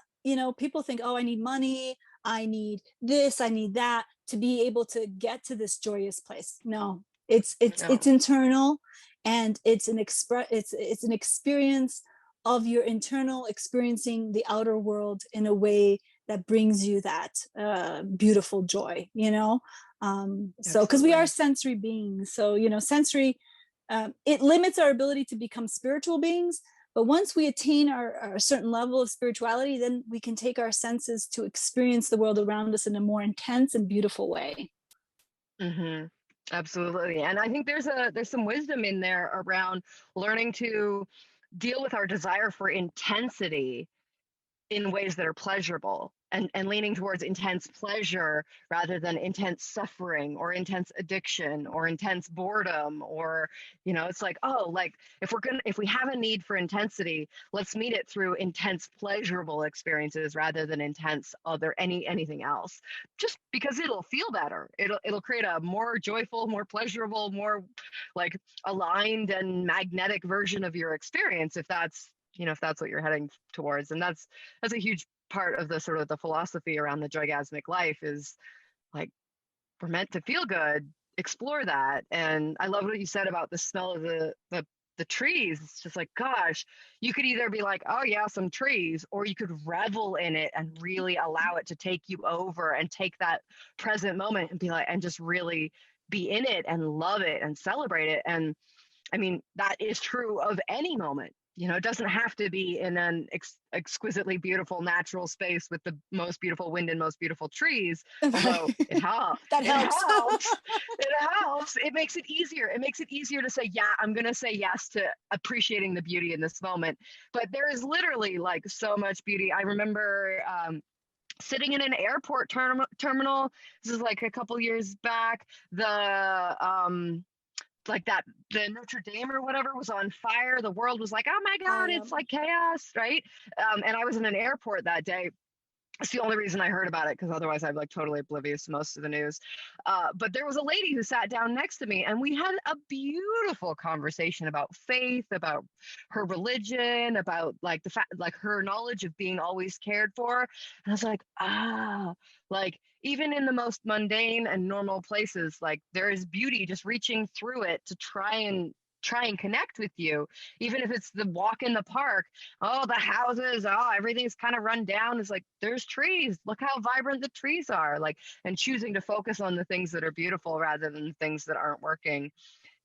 E: people think, oh, I need money, I need this, I need that to be able to get to this joyous place. No, it's internal, and it's an experience of your internal experiencing the outer world in a way that brings you that beautiful joy, so because we are sensory beings, so sensory, it limits our ability to become spiritual beings. But once we attain our certain level of spirituality, then we can take our senses to experience the world around us in a more intense and beautiful way.
C: Absolutely. And I think there's some wisdom in there around learning to deal with our desire for intensity in ways that are pleasurable, and leaning towards intense pleasure rather than intense suffering or intense addiction or intense boredom, or it's like, oh, like if we have a need for intensity, let's meet it through intense pleasurable experiences rather than intense anything else, just because it'll feel better. It'll create a more joyful, more pleasurable, more like aligned and magnetic version of your experience, if that's what you're heading towards. And that's a huge part of the sort of the philosophy around the joygasmic life, is like, we're meant to feel good, explore that. And I love what you said about the smell of the trees. It's just like, gosh, you could either be like, oh yeah, some trees, or you could revel in it and really allow it to take you over and take that present moment and be like, and just really be in it and love it and celebrate it. And I mean, that is true of any moment. It doesn't have to be in an exquisitely beautiful natural space with the most beautiful wind and most beautiful trees, although it helps.
E: That helps.
C: It helps. It makes it easier. It makes it easier to say, yeah, I'm going to say yes to appreciating the beauty in this moment. But there is literally like so much beauty. I remember sitting in an airport terminal. This is like a couple years back. The Notre Dame or whatever was on fire. The world was like, oh my God, it's like chaos, right? And I was in an airport that day. It's the only reason I heard about it, because otherwise I'm like totally oblivious to most of the news. But there was a lady who sat down next to me, and we had a beautiful conversation about faith, about her religion, about like the fact, like her knowledge of being always cared for. And I was like, like even in the most mundane and normal places, like there is beauty just reaching through it to try and connect with you, even if it's the walk in the park. Oh, the houses, everything's kind of run down. It's like, there's trees, look how vibrant the trees are, like, and choosing to focus on the things that are beautiful rather than the things that aren't working.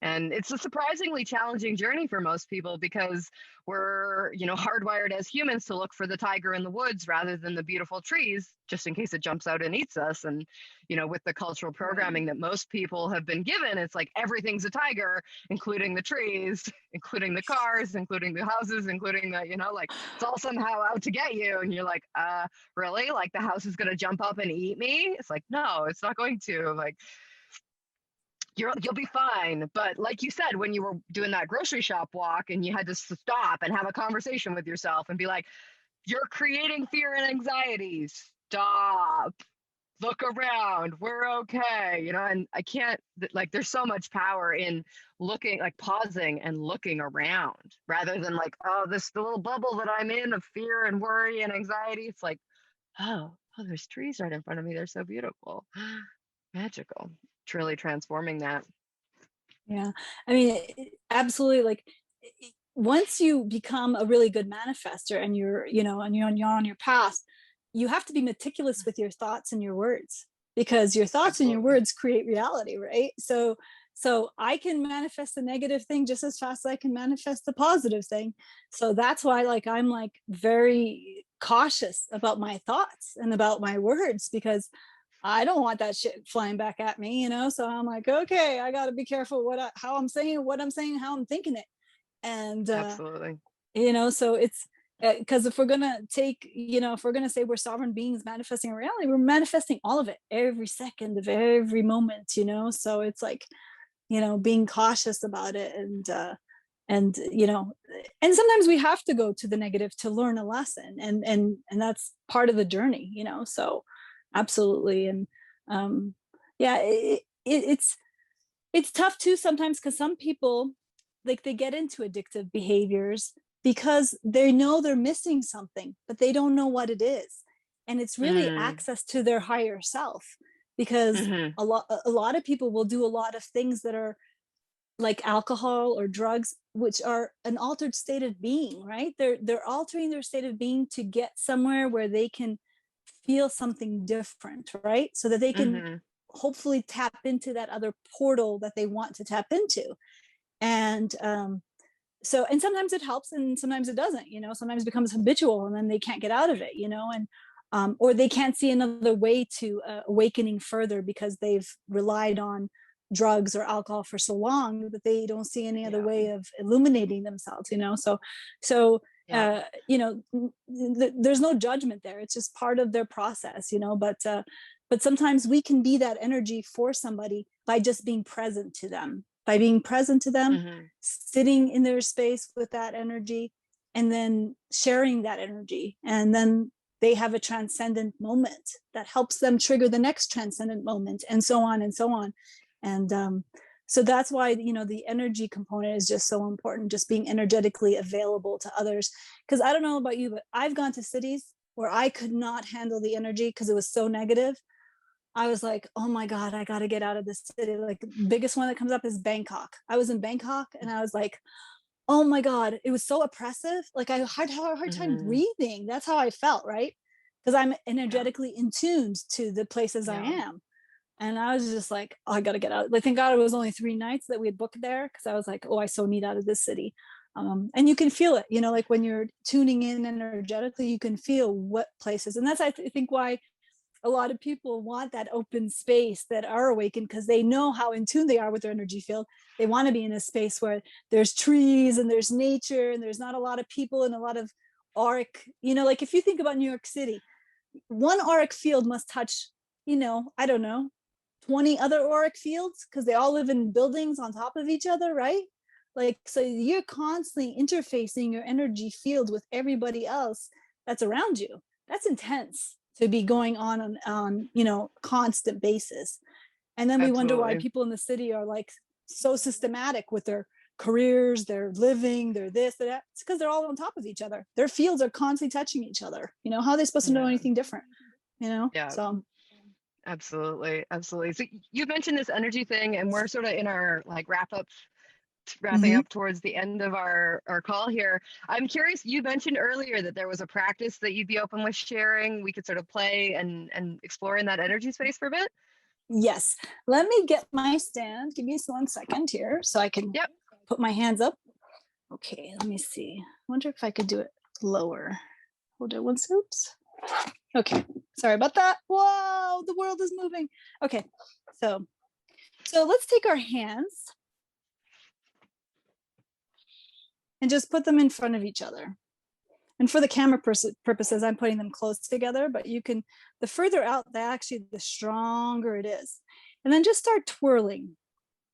C: And it's a surprisingly challenging journey for most people, because we're, hardwired as humans to look for the tiger in the woods rather than the beautiful trees, just in case it jumps out and eats us. And, with the cultural programming that most people have been given, it's like everything's a tiger, including the trees, including the cars, including the houses, including the, like it's all somehow out to get you. And you're like, really? Like the house is going to jump up and eat me? It's like, no, it's not going to. Like, you'll be fine. But like you said, when you were doing that grocery shop walk and you had to stop and have a conversation with yourself and be like, you're creating fear and anxiety. Stop. look around, we're okay, you know, and I can't, like, there's so much power in looking, like pausing and looking around rather than like, oh, the little bubble that I'm in of fear and worry and anxiety. It's like, oh, there's trees right in front of me. They're so beautiful. Magical. Truly transforming that.
E: Yeah. I mean, absolutely. Like once you become a really good manifester and you're, you know, and you're on your path, you have to be meticulous with your thoughts and your words, because your thoughts and your
C: Absolutely.
E: words create reality, right? So I can manifest the negative thing just as fast as I can manifest the positive thing. So that's why, like, I'm like very cautious about my thoughts and about my words, because I don't want that shit flying back at me, you know? So I'm like, okay, I got to be careful how I'm saying what I'm saying, how I'm thinking it. And,
C: Absolutely.
E: you know, so it's, because if we're going to take, you know, if we're going to say we're sovereign beings manifesting a reality, we're manifesting all of it every second of every moment, you know? So it's like, you know, being cautious about it. And, you know, and sometimes we have to go to the negative to learn a lesson, and that's part of the journey, you know? So absolutely. And, yeah, it's tough too sometimes, because some people, like, they get into addictive behaviors because they know they're missing something, but they don't know what it is. And it's really access to their higher self, because a lot of people will do a lot of things that are like alcohol or drugs, which are an altered state of being, right? They're altering their state of being to get somewhere where they can feel something different, right? So that they can hopefully tap into that other portal that they want to tap into. And so, and sometimes it helps and sometimes it doesn't, you know, sometimes it becomes habitual and then they can't get out of it, you know, and or they can't see another way to awakening further, because they've relied on drugs or alcohol for so long that they don't see any other way of illuminating themselves, you know? So you know, there's no judgment there. It's just part of their process, you know? But sometimes we can be that energy for somebody by just being present to them, sitting in their space with that energy, and then sharing that energy. And then they have a transcendent moment that helps them trigger the next transcendent moment, and so on and so on. And so that's why, you know, the energy component is just so important, just being energetically available to others. Because I don't know about you, but I've gone to cities where I could not handle the energy because it was so negative. I was like, oh my God, I got to get out of this city. Like, the biggest one that comes up is Bangkok. I was in Bangkok and I was like, oh my God, it was so oppressive. Like, I had a hard time breathing. That's how I felt, right? Because I'm energetically in tuned to the places I am. And I was just like, oh, I got to get out. Like, thank God it was only 3 nights that we had booked there, because I was like, oh, I so need out of this city. And you can feel it, you know, like when you're tuning in energetically, you can feel what places. And that's, I think, why a lot of people want that open space that are awakened, because they know how in tune they are with their energy field. They want to be in a space where there's trees and there's nature and there's not a lot of people and a lot of auric, you know, like if you think about New York City, one auric field must touch, you know, I don't know, 20 other auric fields, because they all live in buildings on top of each other, right? Like, so you're constantly interfacing your energy field with everybody else that's around you. That's intense to be going on, you know, constant basis. And then we wonder why people in the city are like so systematic with their careers, their living, their this, their that. It's because they're all on top of each other. Their fields are constantly touching each other. You know, how are they supposed to know anything different? You know? So
C: absolutely. So you mentioned this energy thing, and we're sort of in our like wrapping up towards the end of our call here. I'm curious, you mentioned earlier that there was a practice that you'd be open with sharing. We could sort of play and explore in that energy space for a bit.
E: Yes. Let me get my stand. Give me 1 second here so I can put my hands up. Okay, let me see. I wonder if I could do it lower. Hold it once. Oops. Okay, sorry about that. Whoa, the world is moving. Okay, so let's take our hands and just put them in front of each other. And for the camera purposes, I'm putting them close together, but you can, the further out, the stronger it is. And then just start twirling.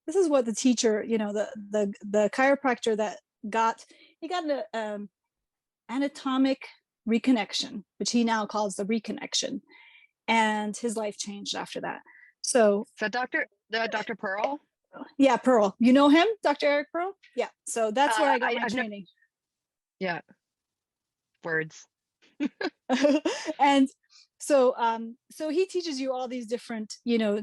E: This is what the teacher, you know, the chiropractor that he got an anatomic reconnection, which he now calls the reconnection. and his life changed after that. So
C: Dr. Pearl?
E: Yeah, Pearl. You know him, Dr. Eric Pearl? Yeah. So that's where I got my training.
C: Yeah. Words.
E: And so he teaches you all these different,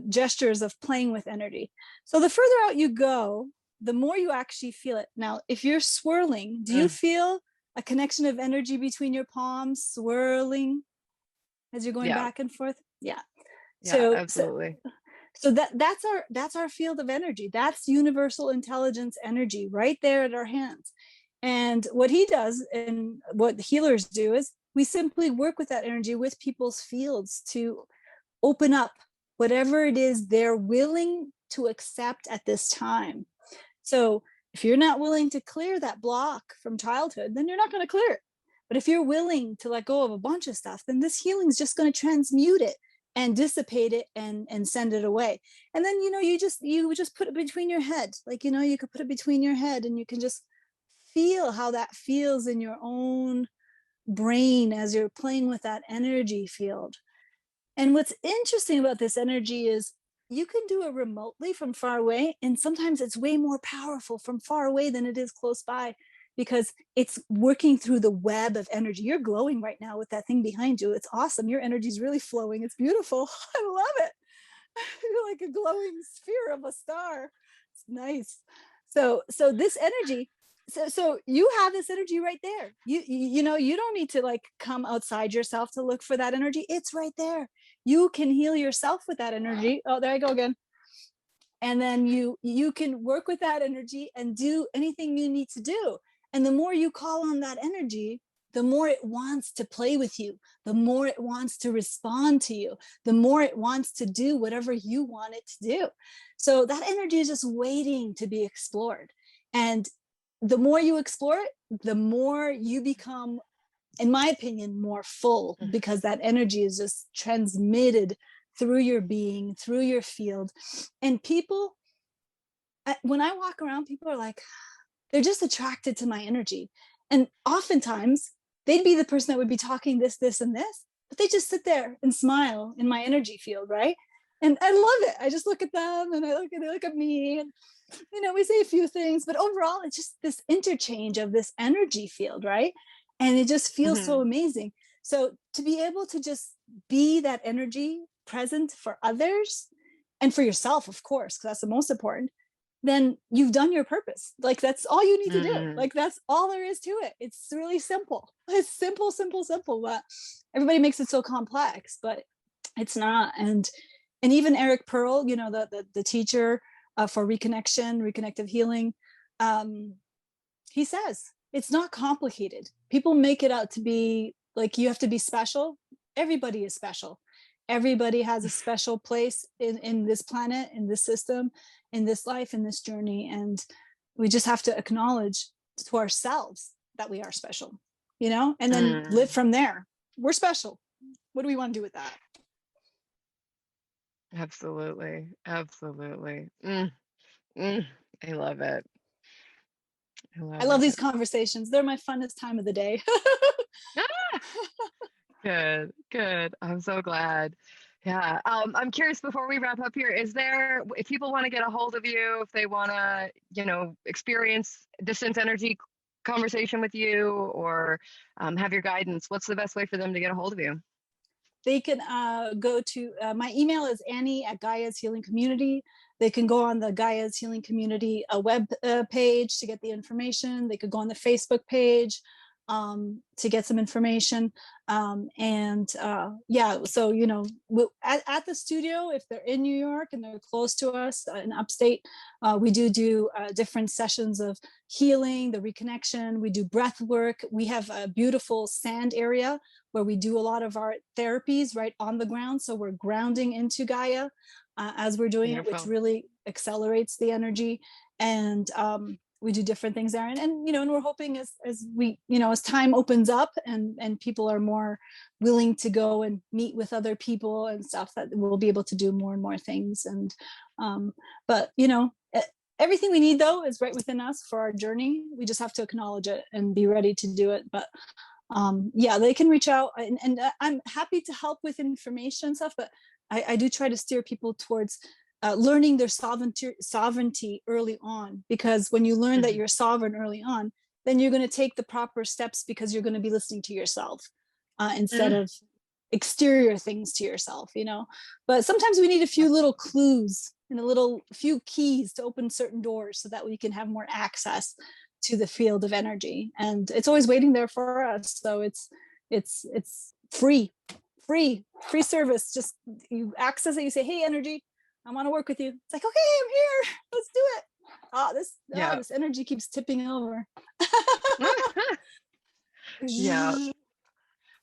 E: gestures of playing with energy. So the further out you go, the more you actually feel it. Now, if you're swirling, do you feel a connection of energy between your palms swirling as you're going back and forth? Yeah.
C: Yeah, absolutely.
E: So that's our field of energy. That's universal intelligence energy right there at our hands. And what he does and what healers do is we simply work with that energy with people's fields to open up whatever it is they're willing to accept at this time. So if you're not willing to clear that block from childhood, then you're not going to clear it. But if you're willing to let go of a bunch of stuff, then this healing is just going to transmute it and dissipate it and send it away. And then, you just put it between your head. Like, you could put it between your head and you can just feel how that feels in your own brain as you're playing with that energy field. And what's interesting about this energy is you can do it remotely from far away. And sometimes it's way more powerful from far away than it is close by, because it's working through the web of energy. You're glowing right now with that thing behind you. It's awesome. Your energy is really flowing. It's beautiful. I love it. You're like a glowing sphere of a star. It's nice. So this energy, so you have this energy right there. You don't need to like come outside yourself to look for that energy. It's right there. You can heal yourself with that energy. Oh, there I go again. And then you can work with that energy and do anything you need to do. And the more you call on that energy, the more it wants to play with you, the more it wants to respond to you, the more it wants to do whatever you want it to do. So that energy is just waiting to be explored. And the more you explore it, the more you become, in my opinion, more full, because that energy is just transmitted through your being, through your field. And people, when I walk around, people are like, they're just attracted to my energy. And oftentimes they'd be the person that would be talking this, and this, but they just sit there and smile in my energy field, right? And I love it. I just look at them and they look at me, and we say a few things, but overall it's just this interchange of this energy field, right? And it just feels so amazing. So to be able to just be that energy present for others and for yourself, of course, because that's the most important, then you've done your purpose. Like that's all you need to do. Like that's all there is to it. It's really simple. It's simple, but everybody makes it so complex, but it's not. And even Eric Pearl, the teacher for reconnective healing, he says it's not complicated. People make it out to be like you have to be special. Everybody is special. Everybody has a special place in this planet, in this system, in this life, in this journey. And we just have to acknowledge to ourselves that we are special, and then live from there. We're special. What do we want to do with that?
C: Absolutely. I love it.
E: I love these conversations. They're my funnest time of the day.
C: Good. I'm so glad. Yeah. I'm curious, before we wrap up here, if people want to get a hold of you, if they want to, experience distance energy conversation with you, or have your guidance, what's the best way for them to get a hold of you?
E: They can go to, my email is Annie@Gaia's Healing Community. They can go on the Gaia's Healing Community web page to get the information. They could go on the Facebook page to get some information. So, at the studio, if they're in New York and they're close to us in upstate, we do different sessions of healing, the reconnection. We do breath work. We have a beautiful sand area where we do a lot of our therapies right on the ground. So we're grounding into Gaia as we're doing it, which really accelerates the energy. And we do different things there. And we're hoping as we, as time opens up and people are more willing to go and meet with other people and stuff, that we'll be able to do more and more things. And, but everything we need though is right within us for our journey. We just have to acknowledge it and be ready to do it. But yeah, they can reach out, and I'm happy to help with information and stuff, but I do try to steer people towards learning their sovereignty early on, because when you learn that you're sovereign early on, then you're going to take the proper steps, because you're going to be listening to yourself instead of exterior things to yourself, you know. But sometimes we need a few little clues and few keys to open certain doors so that we can have more access to the field of energy, and it's always waiting there for us. So it's free service. Just you access it, you say, hey energy, I want to work with you. It's like, okay, I'm here, let's do it. This energy keeps tipping over.
C: Yeah.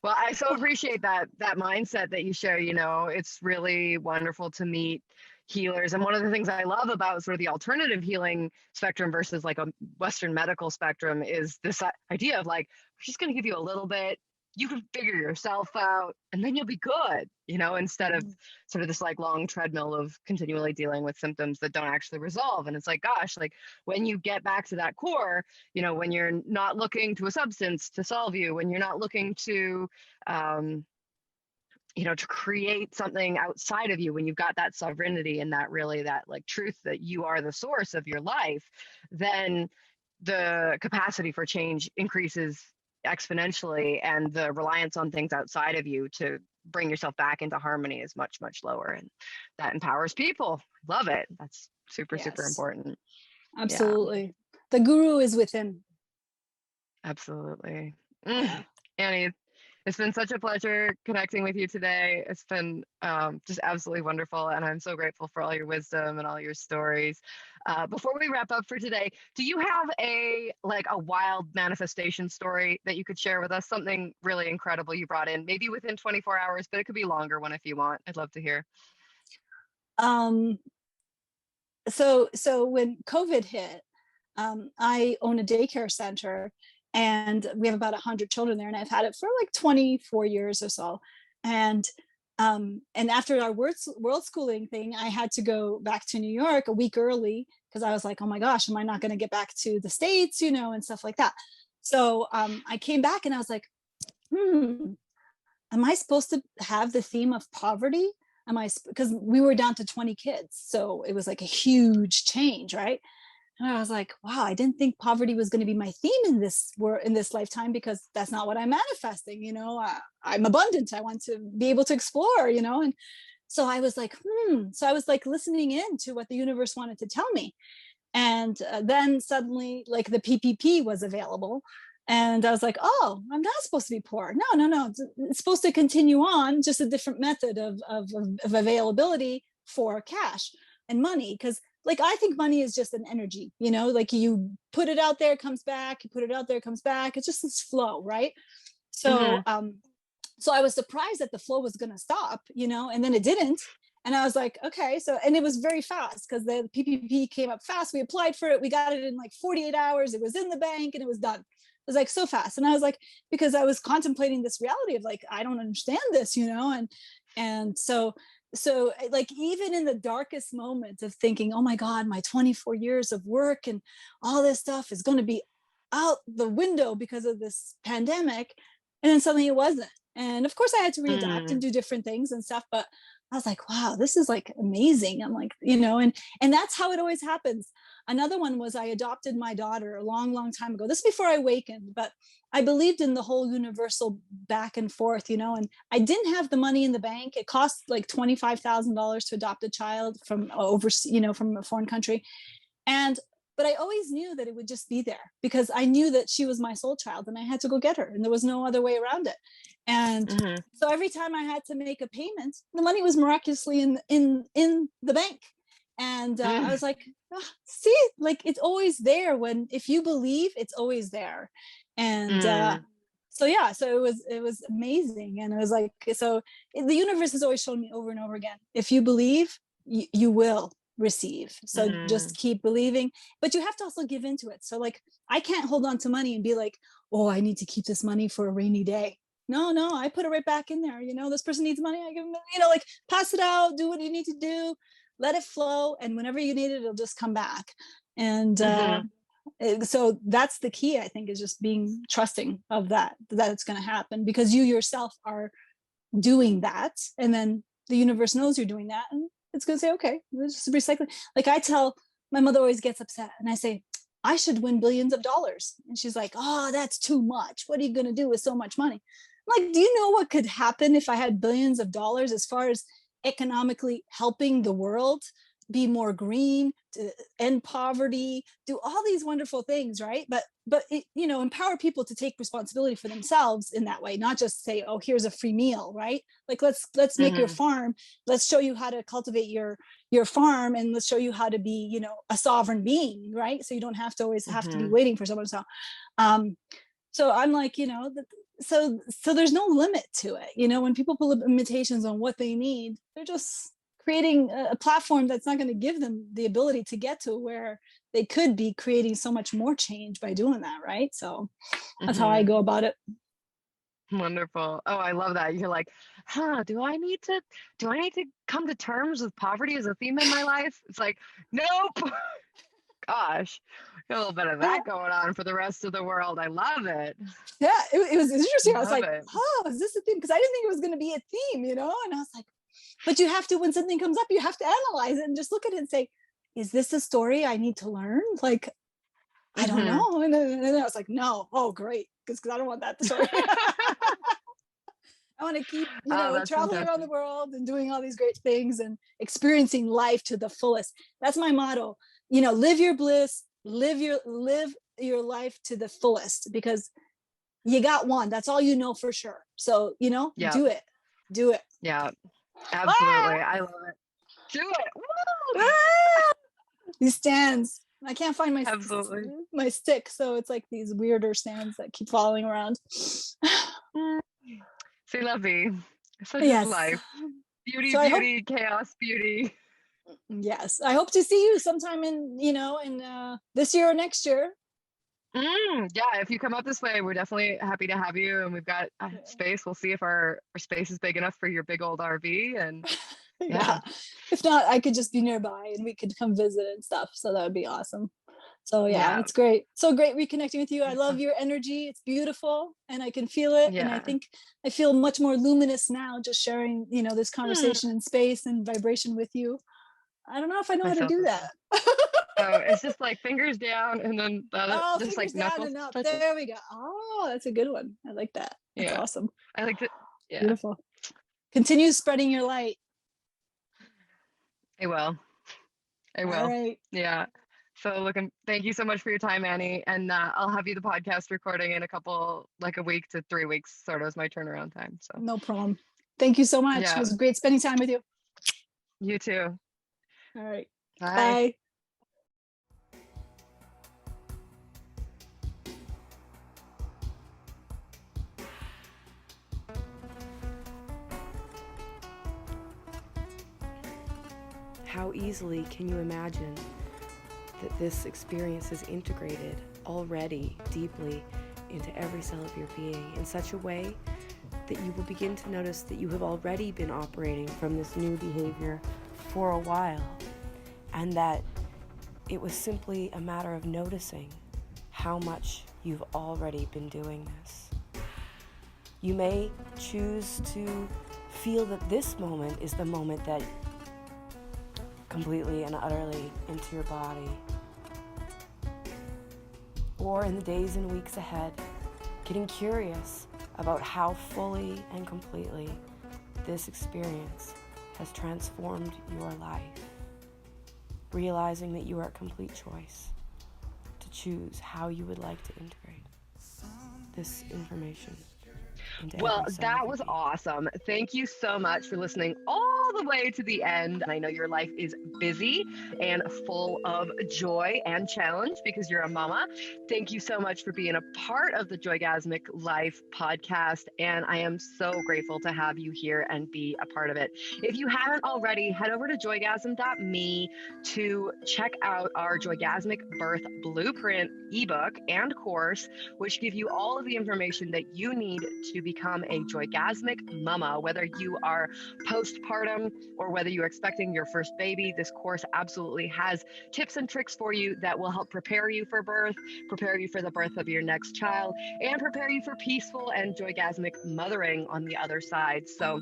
C: Well, I so appreciate that mindset that you share. You know, it's really wonderful to meet healers. And one of the things I love about sort of the alternative healing spectrum versus like a Western medical spectrum is this idea of like, we're just going to give you a little bit, you can figure yourself out, and then you'll be good, you know, instead of sort of this like long treadmill of continually dealing with symptoms that don't actually resolve. And it's like, gosh, like when you get back to that core, you know, when you're not looking to a substance to solve you, when you're not looking to, you know, to create something outside of you, when you've got that sovereignty and that really that like truth that you are the source of your life, then the capacity for change increases exponentially, and the reliance on things outside of you to bring yourself back into harmony is much, much lower. And that empowers people. Love it. That's super important.
E: Absolutely. Yeah. The guru is within.
C: Absolutely. Annie, it's been such a pleasure connecting with you today. It's been just absolutely wonderful. And I'm so grateful for all your wisdom and all your stories. Before we wrap up for today, do you have a wild manifestation story that you could share with us? Something really incredible you brought in, maybe within 24 hours, but it could be a longer one if you want. I'd love to hear.
E: So when COVID hit, I own a daycare center, and we have about 100 children there, and I've had it for like 24 years or so. And after our world schooling thing, I had to go back to New York a week early, because I was like, oh my gosh, am I not going to get back to the States, you know, and stuff like that. So I came back and I was like, am I supposed to have the theme of poverty? Because we were down to 20 kids. So it was like a huge change, right? And I was like, wow, I didn't think poverty was going to be my theme in this lifetime, because that's not what I'm manifesting. You know, I'm abundant. I want to be able to explore, you know? And so I was like, So I was like listening in to what the universe wanted to tell me. And then suddenly like the PPP was available. And I was like, oh, I'm not supposed to be poor. No. It's supposed to continue on, just a different method of availability for cash and money. Because like, I think money is just an energy, you know, like you put it out there, it comes back, you put it out there, it comes back. It's just this flow, right? So, so I was surprised that the flow was going to stop, you know, and then it didn't. And I was like, okay, so, and it was very fast, because the PPP came up fast. We applied for it. We got it in like 48 hours. It was in the bank and it was done. It was like so fast. And I was like, because I was contemplating this reality of like, I don't understand this, you know? And so like, even in the darkest moments of thinking, oh my God, my 24 years of work and all this stuff is going to be out the window because of this pandemic. And then suddenly it wasn't. And of course I had to readapt and do different things and stuff, but I was like, wow, this is like amazing. I'm like, you know, and that's how it always happens. Another one was I adopted my daughter a long, long time ago. This is before I awakened, but I believed in the whole universal back and forth, you know, and I didn't have the money in the bank. It cost like $25,000 to adopt a child from overseas, you know, from a foreign country. But I always knew that it would just be there, because I knew that she was my soul child and I had to go get her, and there was no other way around it. And so every time I had to make a payment, the money was miraculously in the bank. And I was like, oh, see, like it's always there. If you believe, it's always there. And so it was amazing. And it was like, so the universe has always shown me over and over again, if you believe, you will receive. So just keep believing, but you have to also give into it. So like, I can't hold on to money and be like, oh, I need to keep this money for a rainy day. No, I put it right back in there. You know, this person needs money, I give them, you know, like pass it out, do what you need to do, let it flow. And whenever you need it, it'll just come back. And So that's the key, I think, is just being trusting of that it's going to happen, because you yourself are doing that, and then the universe knows you're doing that, and it's going to say, okay, let's just recycle. Like I tell, my mother always gets upset, and I say, I should win billions of dollars, and she's like, oh, that's too much. What are you going to do with so much money? I'm like, do you know what could happen if I had billions of dollars as far as economically helping the world be more green, to end poverty, do all these wonderful things, right? But it, empower people to take responsibility for themselves in that way, not just say, oh, here's a free meal, right? Like let's make your farm, let's show you how to cultivate your farm, and let's show you how to be, a sovereign being, right? So you don't have to always have to be waiting for someone to so I'm like, so there's no limit to it. When people put limitations on what they need, they're just creating a platform that's not going to give them the ability to get to where they could be creating so much more change by doing that, right? So that's how I go about it.
C: Wonderful. Oh, I love that. You're like, do I need to come to terms with poverty as a theme in my life? It's like, nope. Gosh, a little bit of that going on for the rest of the world. I love it.
E: Yeah, it was interesting. I was like, is this a theme? Because I didn't think it was going to be a theme, and I was like, but you have to, when something comes up, you have to analyze it and just look at it and say, is this a story I need to learn? Like, I don't know. And then I was like, no. Oh, great. Because I don't want that story. I want to keep, traveling around the world and doing all these great things and experiencing life to the fullest. That's my motto. Live your bliss, live your life to the fullest, because you got one. That's all you know for sure. So, do it.
C: Yeah, absolutely. I love it. Do it.
E: These stands. I can't find my stick, so it's like these weirder stands that keep following around.
C: C'est la vie. Such is life. Beauty, chaos, beauty.
E: Yes, I hope to see you sometime in this year or next year.
C: Yeah, if you come up this way, we're definitely happy to have you, and we've got space. We'll see if our space is big enough for your big old RV, and yeah.
E: If not, I could just be nearby and we could come visit and stuff, so that would be awesome. So yeah, it's great. So great reconnecting with you. I love your energy. It's beautiful, and I can feel it. And I think I feel much more luminous now just sharing, this conversation in space and vibration with you. I don't know if I know how to do that.
C: Oh, it's just like fingers down and then just like knuckles.
E: Down and up. There we go. Oh, that's a good one. I like that. That's awesome.
C: I like it. Yeah.
E: Beautiful. Continue spreading your light.
C: I will.
E: All right.
C: Yeah. So thank you so much for your time, Annie. And I'll have you the podcast recording in a week to 3 weeks, sort of as my turnaround time. So
E: no problem. Thank you so much. It was great spending time with you.
C: You too.
E: All right.
C: Bye.
B: How easily can you imagine that this experience is integrated already deeply into every cell of your being in such a way that you will begin to notice that you have already been operating from this new behavior for a while, and that it was simply a matter of noticing how much you've already been doing this. You may choose to feel that this moment is the moment that completely and utterly into your body. Or in the days and weeks ahead, getting curious about how fully and completely this experience has transformed your life. Realizing that you are a complete choice to choose how you would like to integrate this information.
C: Well, that was awesome. Thank you so much for listening all the way to the end. I know your life is busy and full of joy and challenge because you're a mama. Thank you so much for being a part of the Joygasmic Life podcast. And I am so grateful to have you here and be a part of it. If you haven't already, head over to joygasm.me to check out our Joygasmic Birth Blueprint ebook and course, which give you all of the information that you need to become a joygasmic mama, whether you are postpartum, expecting, or whether you're expecting your first baby, this course absolutely has tips and tricks for you that will help prepare you for birth, prepare you for the birth of your next child, and prepare you for peaceful and joygasmic mothering on the other side. So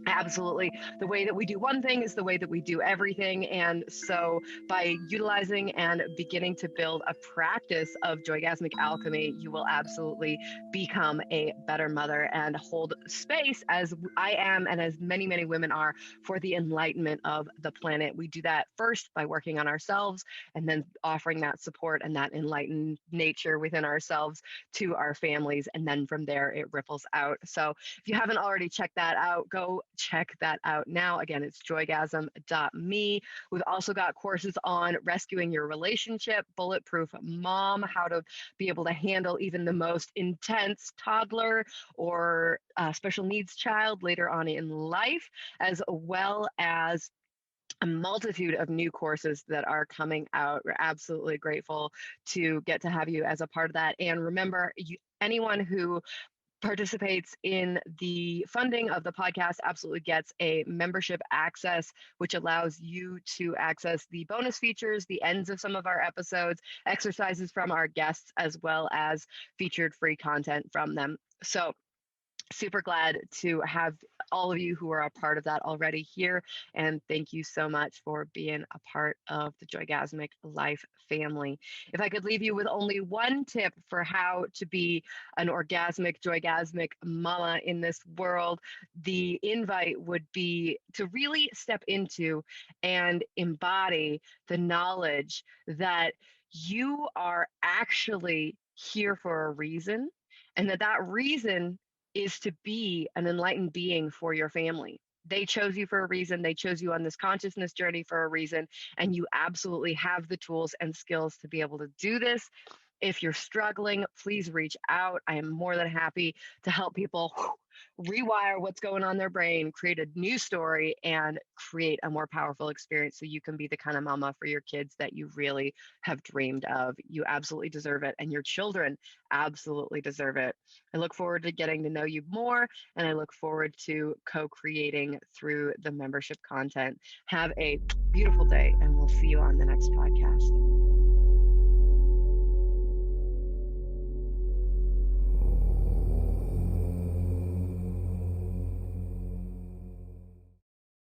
C: absolutely. The way that we do one thing is the way that we do everything. And so by utilizing and beginning to build a practice of joygasmic alchemy, you will absolutely become a better mother and hold space, as I am and as many, many women are, for the enlightenment of the planet. We do that first by working on ourselves and then offering that support and that enlightened nature within ourselves to our families. And then from there, it ripples out. So if you haven't already checked that out, go check that out now. Again, it's joygasm.me. We've also got courses on rescuing your relationship, Bulletproof Mom, how to be able to handle even the most intense toddler or special needs child later on in life, as well as a multitude of new courses that are coming out. We're absolutely grateful to get to have you as a part of that. And remember, anyone who participates in the funding of the podcast absolutely gets a membership access, which allows you to access the bonus features, the ends of some of our episodes, exercises from our guests, as well as featured free content from them. So super glad to have all of you who are a part of that already here. And thank you so much for being a part of the Joygasmic Life family. If I could leave you with only one tip for how to be an orgasmic, joygasmic mama in this world, the invite would be to really step into and embody the knowledge that you are actually here for a reason, and that reason is to be an enlightened being for your family. They chose you for a reason. They chose you on this consciousness journey for a reason. And you absolutely have the tools and skills to be able to do this. If you're struggling, please reach out. I am more than happy to help people rewire what's going on in their brain, create a new story, and create a more powerful experience so you can be the kind of mama for your kids that you really have dreamed of. You absolutely deserve it, and your children absolutely deserve it. I look forward to getting to know you more, and I look forward to co-creating through the membership content. Have a beautiful day, and we'll see you on the next podcast.